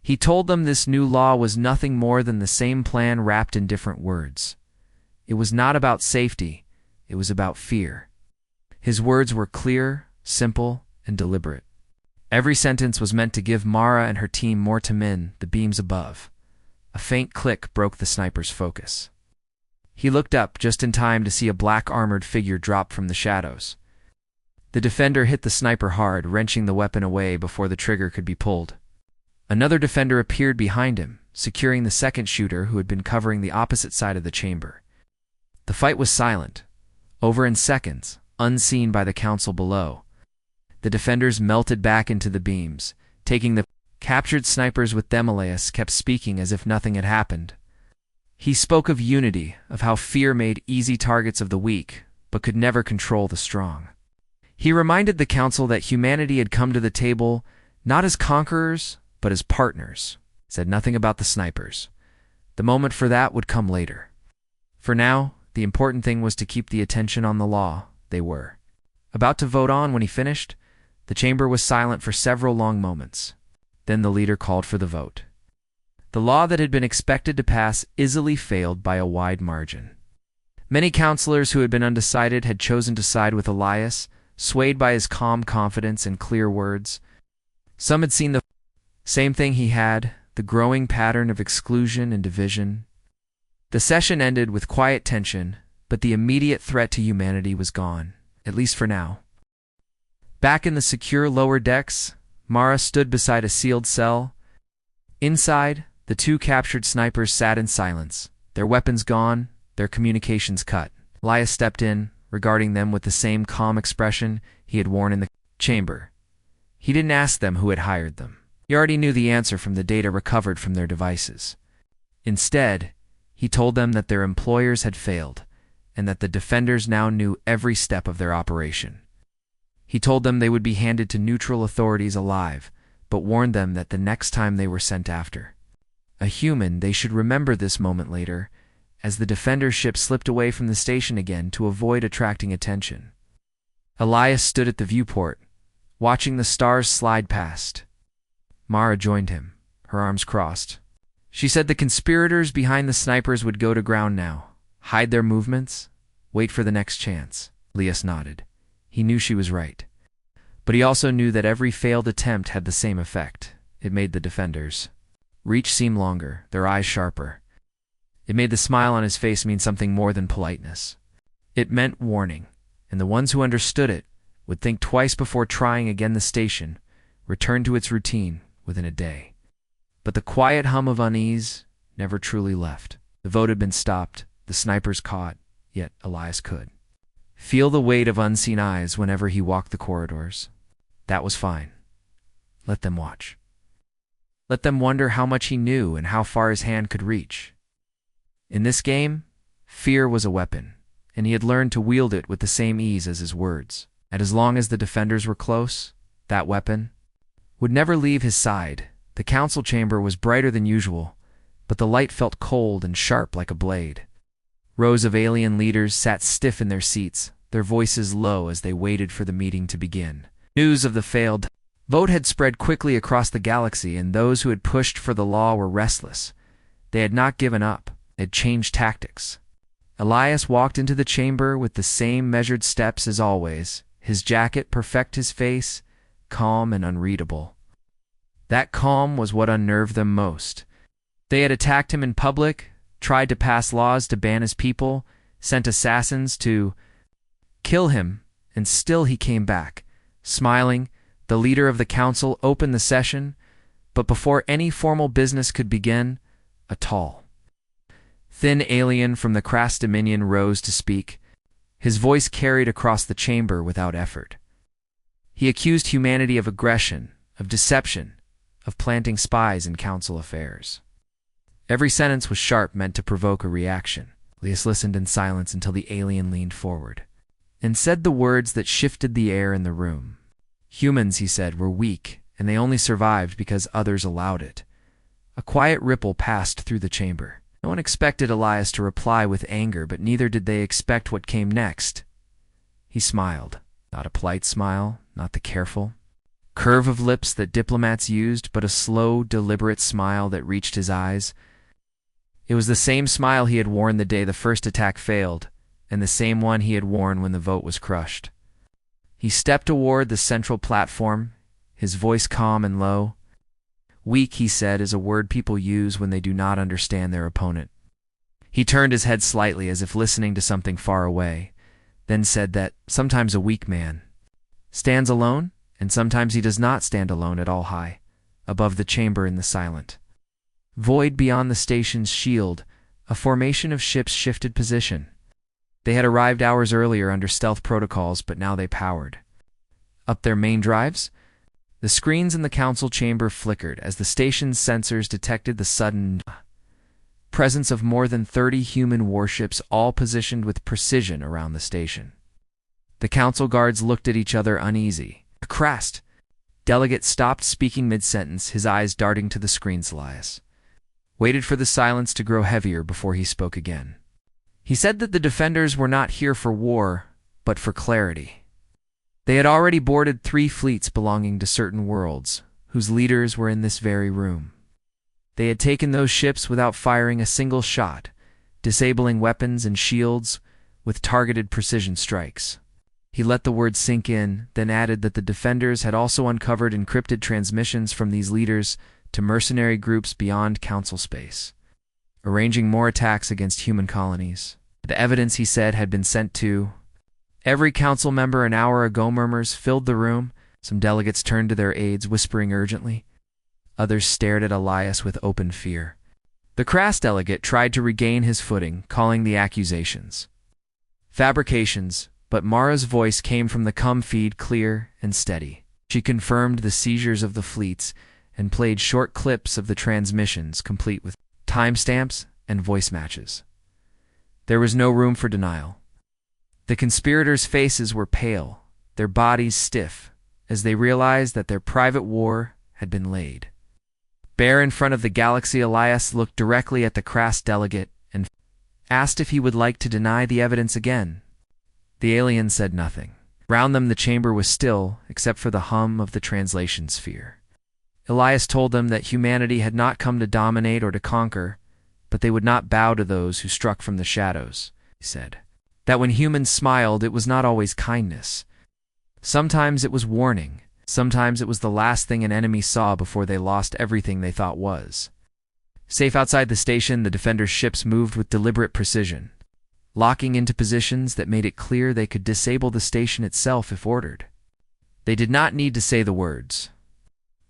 He told them this new law was nothing more than the same plan wrapped in different words. It was not about safety, it was about fear. His words were clear, simple, and deliberate. Every sentence was meant to give Mara and her team more to min the beams above. A faint click broke the sniper's focus. He looked up just in time to see a black armored figure drop from the shadows. The defender hit the sniper hard, wrenching the weapon away before the trigger could be pulled. Another defender appeared behind him, securing the second shooter who had been covering the opposite side of the chamber. The fight was silent, over in seconds, unseen by the council below. The defenders melted back into the beams, taking the captured snipers with them. Elias kept speaking as if nothing had happened. He spoke of unity, of how fear made easy targets of the weak, but could never control the strong. He reminded the council that humanity had come to the table not as conquerors, but as partners. Said nothing about the snipers. The moment for that would come later. For now, the important thing was to keep the attention on the law. They were about to vote on when he finished. The chamber was silent for several long moments. Then the leader called for the vote. The law that had been expected to pass easily failed by a wide margin. Many counselors who had been undecided had chosen to side with Elias, swayed by his calm confidence and clear words. Some had seen the same thing he had, the growing pattern of exclusion and division. The session ended with quiet tension, but the immediate threat to humanity was gone, at least for now. Back in the secure lower decks, Mara stood beside a sealed cell. Inside, the two captured snipers sat in silence, their weapons gone, their communications cut. Elias stepped in, regarding them with the same calm expression he had worn in the chamber. He didn't ask them who had hired them. He already knew the answer from the data recovered from their devices. Instead, he told them that their employers had failed, and that the defenders now knew every step of their operation. He told them they would be handed to neutral authorities alive, but warned them that the next time they were sent after a human, they should remember this moment later, as the defender ship slipped away from the station again to avoid attracting attention. Elias stood at the viewport, watching the stars slide past. Mara joined him, her arms crossed. She said the conspirators behind the snipers would go to ground now, hide their movements, wait for the next chance. Elias nodded. He knew she was right. But he also knew that every failed attempt had the same effect. It made the defenders' reach seem longer, their eyes sharper. It made the smile on his face mean something more than politeness. It meant warning, and the ones who understood it would think twice before trying again. The station returned to its routine within a day. But the quiet hum of unease never truly left. The vote had been stopped, the snipers caught, yet Elias could feel the weight of unseen eyes whenever he walked the corridors. That was fine. Let them watch. Let them wonder how much he knew and how far his hand could reach. In this game, fear was a weapon, and he had learned to wield it with the same ease as his words. And as long as the defenders were close, that weapon would never leave his side. The council chamber was brighter than usual, but the light felt cold and sharp like a blade. Rows of alien leaders sat stiff in their seats, their voices low as they waited for the meeting to begin. News of the failed vote had spread quickly across the galaxy, and those who had pushed for the law were restless. They had not given up. They had changed tactics. Elias walked into the chamber with the same measured steps as always, his jacket perfect his face, calm and unreadable. That calm was what unnerved them most. They had attacked him in public, tried to pass laws to ban his people, sent assassins to kill him, and still he came back. Smiling, the leader of the council opened the session, but before any formal business could begin, a tall, thin alien from the Crass Dominion rose to speak. His voice carried across the chamber without effort. He accused humanity of aggression, of deception, of planting spies in council affairs. Every sentence was sharp, meant to provoke a reaction. Elias listened in silence until the alien leaned forward and said the words that shifted the air in the room. Humans, he said, were weak, and they only survived because others allowed it. A quiet ripple passed through the chamber. No one expected Elias to reply with anger, but neither did they expect what came next. He smiled. Not a polite smile, not the careful curve of lips that diplomats used, but a slow, deliberate smile that reached his eyes. It was the same smile he had worn the day the first attack failed, and the same one he had worn when the vote was crushed. He stepped toward the central platform, his voice calm and low. Weak, he said, is a word people use when they do not understand their opponent. He turned his head slightly as if listening to something far away, then said that sometimes a weak man stands alone, and sometimes he does not stand alone at all. High above the chamber in the silent void beyond the station's shield, a formation of ships shifted position. They had arrived hours earlier under stealth protocols, but now they powered up their main drives. The screens in the council chamber flickered as the station's sensors detected the sudden presence of more than 30 human warships, all positioned with precision around the station. The council guards looked at each other uneasy. A Krast delegate stopped speaking mid-sentence, his eyes darting to the screens. Elias waited for the silence to grow heavier before he spoke again. He said that the defenders were not here for war, but for clarity. They had already boarded 3 fleets belonging to certain worlds, whose leaders were in this very room. They had taken those ships without firing a single shot, disabling weapons and shields with targeted precision strikes. He let the words sink in, then added that the defenders had also uncovered encrypted transmissions from these leaders to mercenary groups beyond council space, arranging more attacks against human colonies. The evidence, he said, had been sent to every council member an hour ago. Murmurs filled the room. Some delegates turned to their aides, whispering urgently. Others stared at Elias with open fear. The Krast delegate tried to regain his footing, calling the accusations fabrications, but Mara's voice came from the com feed clear and steady. She confirmed the seizures of the fleets and played short clips of the transmissions, complete with timestamps and voice matches. There was no room for denial. The conspirators' faces were pale, their bodies stiff, as they realized that their private war had been laid bare in front of the galaxy. Elias looked directly at the Krast delegate and asked if he would like to deny the evidence again. The alien said nothing. Round them the chamber was still, except for the hum of the translation sphere. Elias told them that humanity had not come to dominate or to conquer, but they would not bow to those who struck from the shadows. He said that when humans smiled, it was not always kindness. Sometimes it was warning. Sometimes it was the last thing an enemy saw before they lost everything they thought was safe. Outside the station, the defenders' ships moved with deliberate precision, locking into positions that made it clear they could disable the station itself if ordered. They did not need to say the words.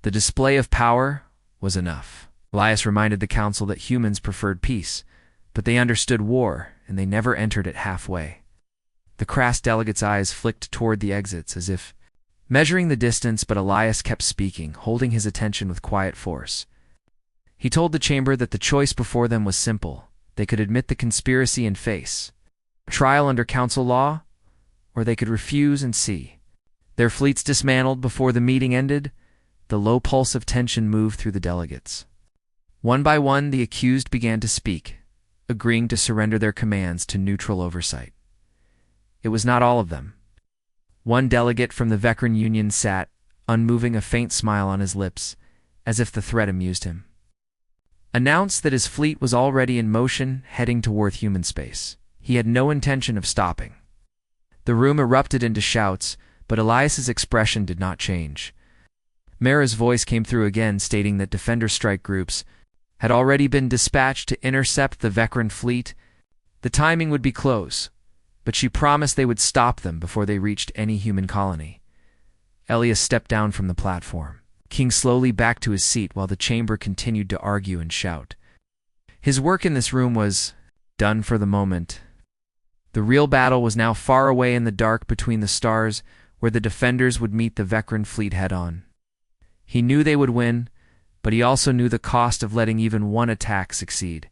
The display of power was enough. Elias reminded the council that humans preferred peace, but they understood war, and they never entered it halfway. The Krast delegate's eyes flicked toward the exits as if measuring the distance, but Elias kept speaking, holding his attention with quiet force. He told the chamber that the choice before them was simple. They could admit the conspiracy and face trial under council law, or they could refuse and see their fleets dismantled. Before the meeting ended, the low pulse of tension moved through the delegates. One by one, the accused began to speak, agreeing to surrender their commands to neutral oversight. It was not all of them. One delegate from the Vecran Union sat, unmoving, a faint smile on his lips, as if the threat amused him. Announced that his fleet was already in motion, heading toward human space. He had no intention of stopping. The room erupted into shouts, but Elias's expression did not change. Mara's voice came through again, stating that defender strike groups had already been dispatched to intercept the Vecran fleet. The timing would be close, but she promised they would stop them before they reached any human colony. Elias stepped down from the platform. King slowly back to his seat while the chamber continued to argue and shout. His work in this room was done for the moment. The real battle was now far away in the dark between the stars, where the defenders would meet the Vecran fleet head-on. He knew they would win, but he also knew the cost of letting even one attack succeed.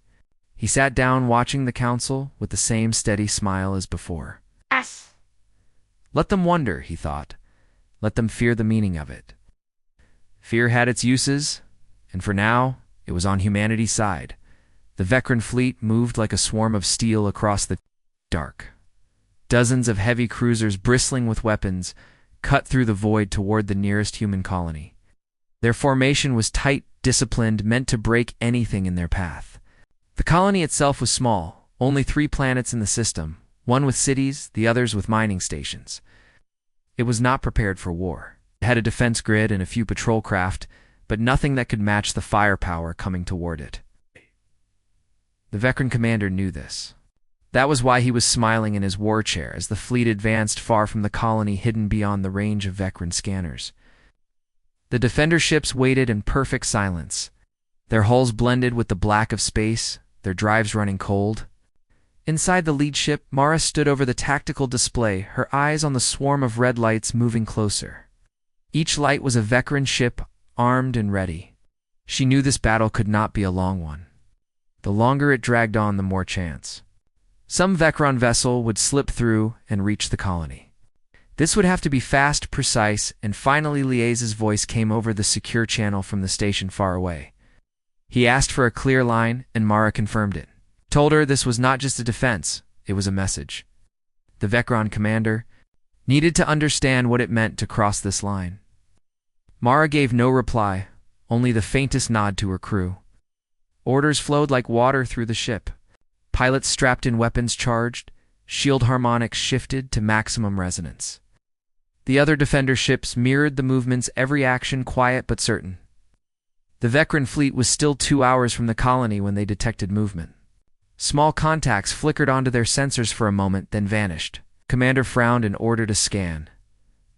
He sat down, watching the council with the same steady smile as before. Yes. Let them wonder, he thought. Let them fear the meaning of it. Fear had its uses, and for now, it was on humanity's side. The Vecran fleet moved like a swarm of steel across the dark. Dozens of heavy cruisers bristling with weapons cut through the void toward the nearest human colony. Their formation was tight, disciplined, meant to break anything in their path. The colony itself was small, only 3 planets in the system, one with cities, the others with mining stations. It was not prepared for war. It had a defense grid and a few patrol craft, but nothing that could match the firepower coming toward it. The veteran commander knew this. That was why he was smiling in his war chair as the fleet advanced far from the colony, hidden beyond the range of veteran scanners. The defender ships waited in perfect silence, their hulls blended with the black of space, their drives running cold. Inside the lead ship, Mara stood over the tactical display, her eyes on the swarm of red lights moving closer. Each light was a veteran ship, armed and ready. She knew this battle could not be a long one. The longer it dragged on, the more chance some veteran vessel would slip through and reach the colony. This would have to be fast, precise, and finally Liais's voice came over the secure channel from the station far away. He asked for a clear line, and Mara confirmed it. Told her this was not just a defense, it was a message. The veteran commander needed to understand what it meant to cross this line. Mara gave no reply, only the faintest nod to her crew. Orders flowed like water through the ship. Pilots strapped in weapons charged, shield harmonics shifted to maximum resonance. The other defender ships mirrored the movements, every action quiet but certain. The veteran fleet was still 2 hours from the colony when they detected movement. Small contacts flickered onto their sensors for a moment, then vanished. Commander frowned and ordered a scan.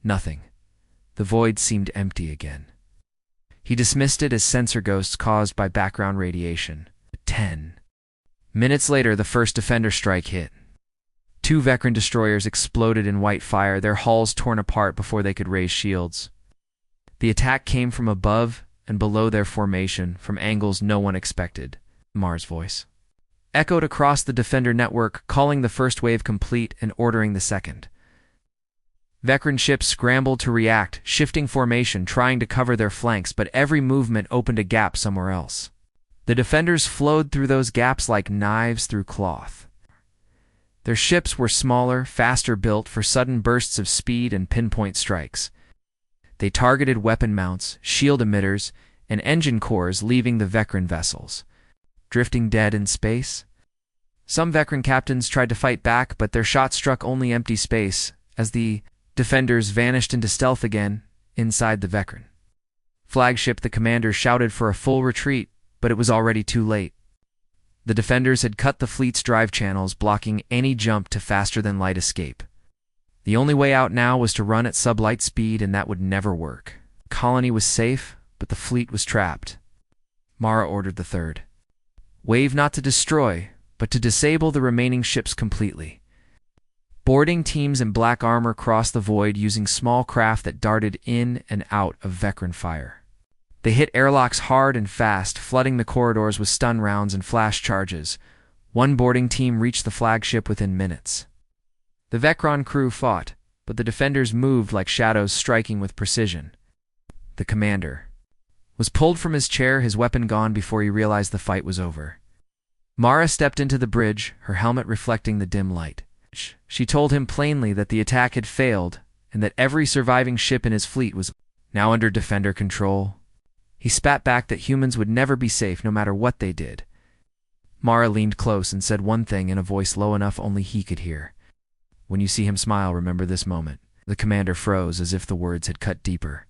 Nothing. The void seemed empty again. He dismissed it as sensor ghosts caused by background radiation. 10 minutes later, the first defender strike hit. 2 veteran destroyers exploded in white fire, their hulls torn apart before they could raise shields. The attack came from above and below their formation, from angles no one expected. Mara's voice echoed across the defender network, calling the first wave complete and ordering the second. Veteran ships scrambled to react, shifting formation, trying to cover their flanks, but every movement opened a gap somewhere else. The defenders flowed through those gaps like knives through cloth. Their ships were smaller, faster built for sudden bursts of speed and pinpoint strikes. They targeted weapon mounts, shield emitters, and engine cores, leaving the veteran vessels drifting dead in space. Some veteran captains tried to fight back, but their shots struck only empty space as the defenders vanished into stealth again inside the veteran flagship. The commander shouted for a full retreat, but it was already too late. The defenders had cut the fleet's drive channels, blocking any jump to faster-than-light escape. The only way out now was to run at sublight speed, and that would never work. The colony was safe, but the fleet was trapped. Mara ordered the third wave not to destroy, but to disable the remaining ships completely. Boarding teams in black armor crossed the void using small craft that darted in and out of veteran fire. They hit airlocks hard and fast, flooding the corridors with stun rounds and flash charges. One boarding team reached the flagship within minutes. The veteran crew fought, but the defenders moved like shadows, striking with precision. The commander was pulled from his chair, his weapon gone before he realized the fight was over. Mara stepped into the bridge, her helmet reflecting the dim light. She told him plainly that the attack had failed and that every surviving ship in his fleet was now under defender control. He spat back that humans would never be safe no matter what they did. Mara leaned close and said one thing in a voice low enough only he could hear. When you see him smile, remember this moment. The commander froze as if the words had cut deeper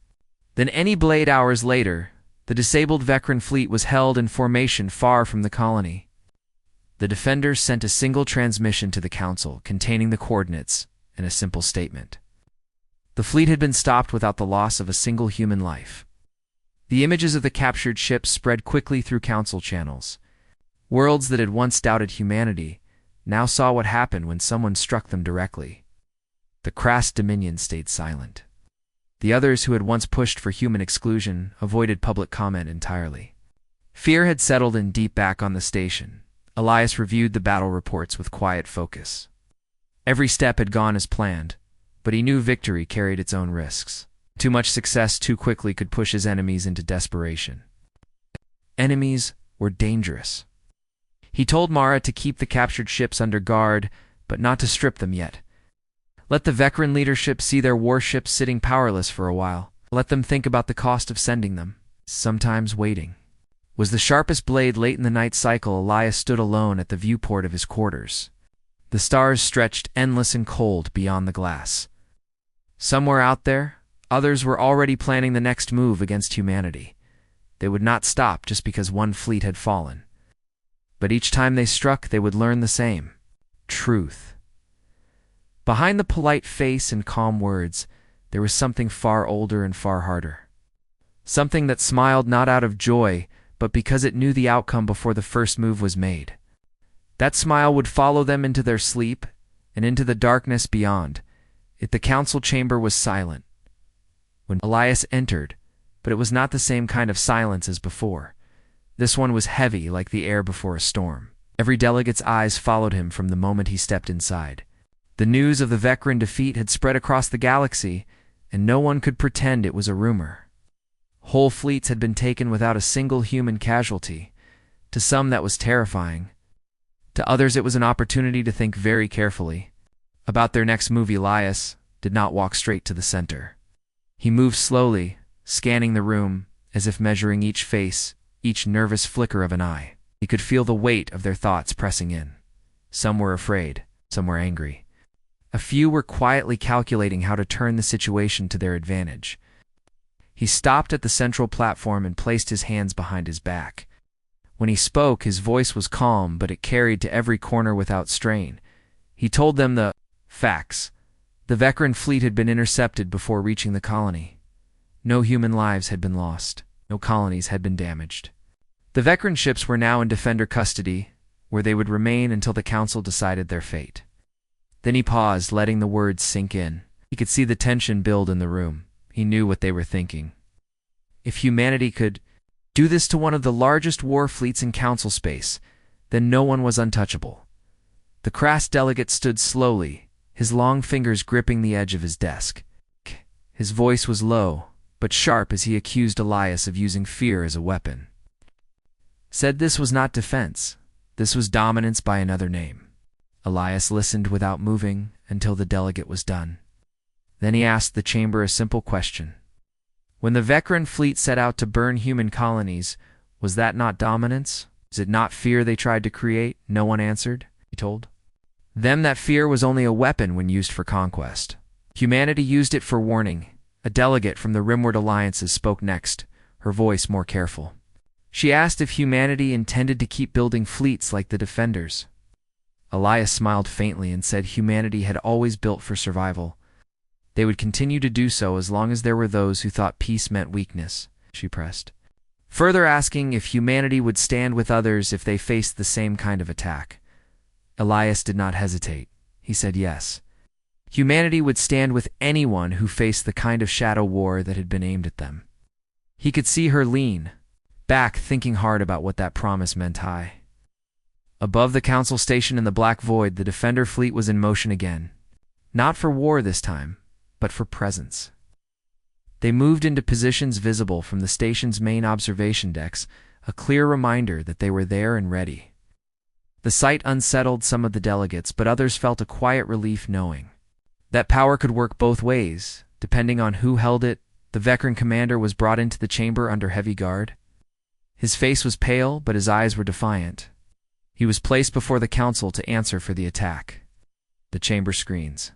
than any blade. Hours later, the disabled veteran fleet was held in formation far from the colony. The defenders sent a single transmission to the Council containing the coordinates and a simple statement. The fleet had been stopped without the loss of a single human life. The images of the captured ships spread quickly through Council channels. Worlds that had once doubted humanity now saw what happened when someone struck them directly. The crass Dominion stayed silent. The others who had once pushed for human exclusion avoided public comment entirely. Fear had settled in deep back on the station. Elias reviewed the battle reports with quiet focus. Every step had gone as planned, but he knew victory carried its own risks. Too much success too quickly could push his enemies into desperation. Enemies were dangerous. He told Mara to keep the captured ships under guard, but not to strip them yet. Let the veteran leadership see their warships sitting powerless for a while. Let them think about the cost of sending them. Sometimes waiting was the sharpest blade. Late in the night cycle, Elias stood alone at the viewport of his quarters. The stars stretched endless and cold beyond the glass. Somewhere out there, others were already planning the next move against humanity. They would not stop just because one fleet had fallen. But each time they struck, they would learn the same truth. Behind the polite face and calm words, there was something far older and far harder. Something that smiled not out of joy, but because it knew the outcome before the first move was made. That smile would follow them into their sleep and into the darkness beyond. The council chamber was silent when Elias entered, but it was not the same kind of silence as before. This one was heavy like the air before a storm. Every delegate's eyes followed him from the moment he stepped inside. The news of the Vecran defeat had spread across the galaxy, and no one could pretend it was a rumor. Whole fleets had been taken without a single human casualty. To some that was terrifying. To others it was an opportunity to think very carefully about their next move. Elias did not walk straight to the center. He moved slowly, scanning the room, as if measuring each face, each nervous flicker of an eye. He could feel the weight of their thoughts pressing in. Some were afraid, some were angry. A few were quietly calculating how to turn the situation to their advantage. He stopped at the central platform and placed his hands behind his back. When he spoke, his voice was calm, but it carried to every corner without strain. He told them the facts. The Vecran fleet had been intercepted before reaching the colony. No human lives had been lost. No colonies had been damaged. The Vecran ships were now in Defender custody, where they would remain until the Council decided their fate. Then he paused, letting the words sink in. He could see the tension build in the room. He knew what they were thinking. If humanity could do this to one of the largest war fleets in Council space, then no one was untouchable. The crass delegate stood slowly, his long fingers gripping the edge of his desk. His voice was low, but sharp as he accused Elias of using fear as a weapon. Said this was not defense. This was dominance by another name. Elias listened without moving until the delegate was done. Then he asked the chamber a simple question. When the Vecran fleet set out to burn human colonies, was that not dominance? Was it not fear they tried to create? No one answered, he told them that fear was only a weapon when used for conquest. Humanity used it for warning. A delegate from the Rimward Alliances spoke next, her voice more careful. She asked if humanity intended to keep building fleets like the Defenders. Elias smiled faintly and said humanity had always built for survival. They would continue to do so as long as there were those who thought peace meant weakness, she pressed. Further asking if humanity would stand with others if they faced the same kind of attack. Elias did not hesitate. He said yes. Humanity would stand with anyone who faced the kind of shadow war that had been aimed at them. He could see her lean back, thinking hard about what that promise meant high. Above the Council station in the Black Void, the Defender fleet was in motion again. Not for war this time, but for presence. They moved into positions visible from the station's main observation decks, a clear reminder that they were there and ready. The sight unsettled some of the delegates, but others felt a quiet relief knowing that power could work both ways, depending on who held it. The Vecran commander was brought into the chamber under heavy guard. His face was pale, but his eyes were defiant. He was placed before the Council to answer for the attack. The chamber screens,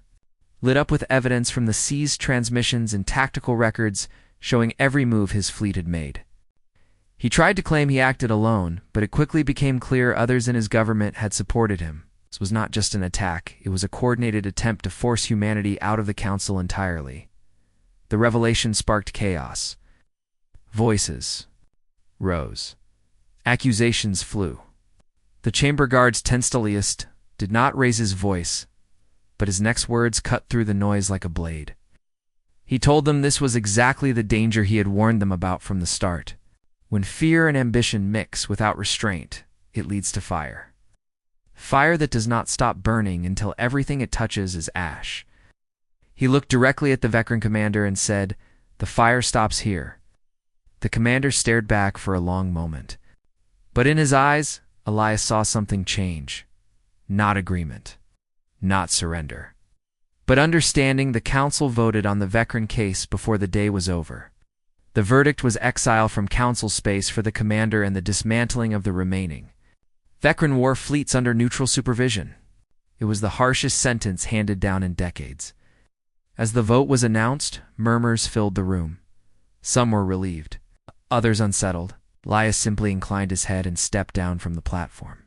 lit up with evidence from the seized transmissions and tactical records showing every move his fleet had made. He tried to claim he acted alone, but it quickly became clear others in his government had supported him. This was not just an attack, it was a coordinated attempt to force humanity out of the Council entirely. The revelation sparked chaos. Voices rose. Accusations flew. The chamber guard's Tenstaliest did not raise his voice, but his next words cut through the noise like a blade. He told them this was exactly the danger he had warned them about from the start. When fear and ambition mix without restraint, it leads to fire. Fire that does not stop burning until everything it touches is ash. He looked directly at the Vecran commander and said, "The fire stops here." The commander stared back for a long moment. But in his eyes, Elias saw something change. Not agreement. Not surrender. But understanding. The Council voted on the Vecran case before the day was over. The verdict was exile from Council space for the commander and the dismantling of the remaining Vecran war fleets under neutral supervision. It was the harshest sentence handed down in decades. As the vote was announced, murmurs filled the room. Some were relieved. others unsettled, Elias simply inclined his head and stepped down from the platform.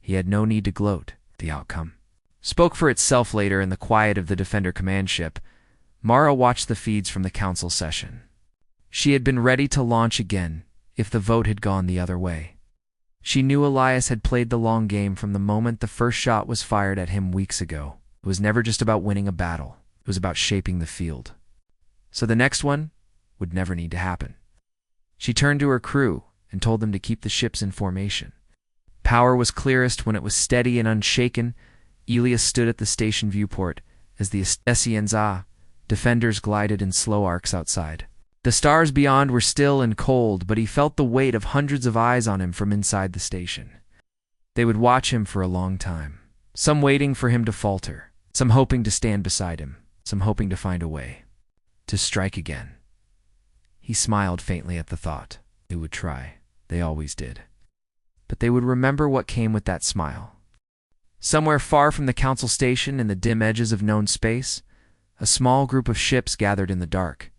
He had no need to gloat. The outcome spoke for itself later in the quiet of the Defender command ship. Mara watched the feeds from the council session. She had been ready to launch again if the vote had gone the other way. She knew Elias had played the long game from the moment the first shot was fired at him weeks ago. It was never just about winning a battle. It was about shaping the field. So the next one would never need to happen. She turned to her crew and told them to keep the ships in formation. Power was clearest when it was steady and unshaken. Elias stood at the station viewport as the SCI Defenders glided in slow arcs outside. The stars beyond were still and cold, but he felt the weight of hundreds of eyes on him from inside the station. They would watch him for a long time, some waiting for him to falter, some hoping to stand beside him, some hoping to find a way to strike again. He smiled faintly at the thought. They would try. They always did. But they would remember what came with that smile. Somewhere far from the council station in the dim edges of known space, a small group of ships gathered in the dark.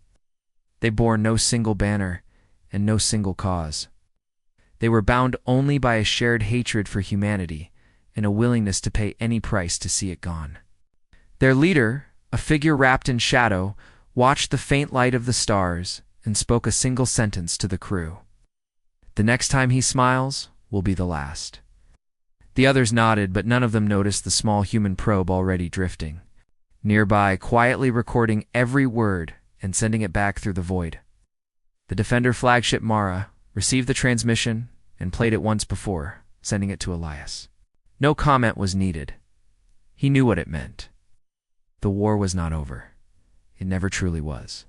They bore no single banner and no single cause. They were bound only by a shared hatred for humanity and a willingness to pay any price to see it gone. Their leader, a figure wrapped in shadow, watched the faint light of the stars and spoke a single sentence to the crew. "The next time he smiles will be the last." The others nodded, but none of them noticed the small human probe already drifting nearby, quietly recording every word and sending it back through the void. The Defender flagship Mara received the transmission and played it once before, sending it to Elias. No comment was needed. He knew what it meant. The war was not over. It never truly was.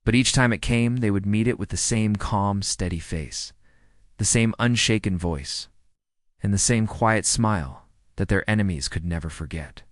But each time it came, they would meet it with the same calm, steady face, the same unshaken voice, and the same quiet smile that their enemies could never forget.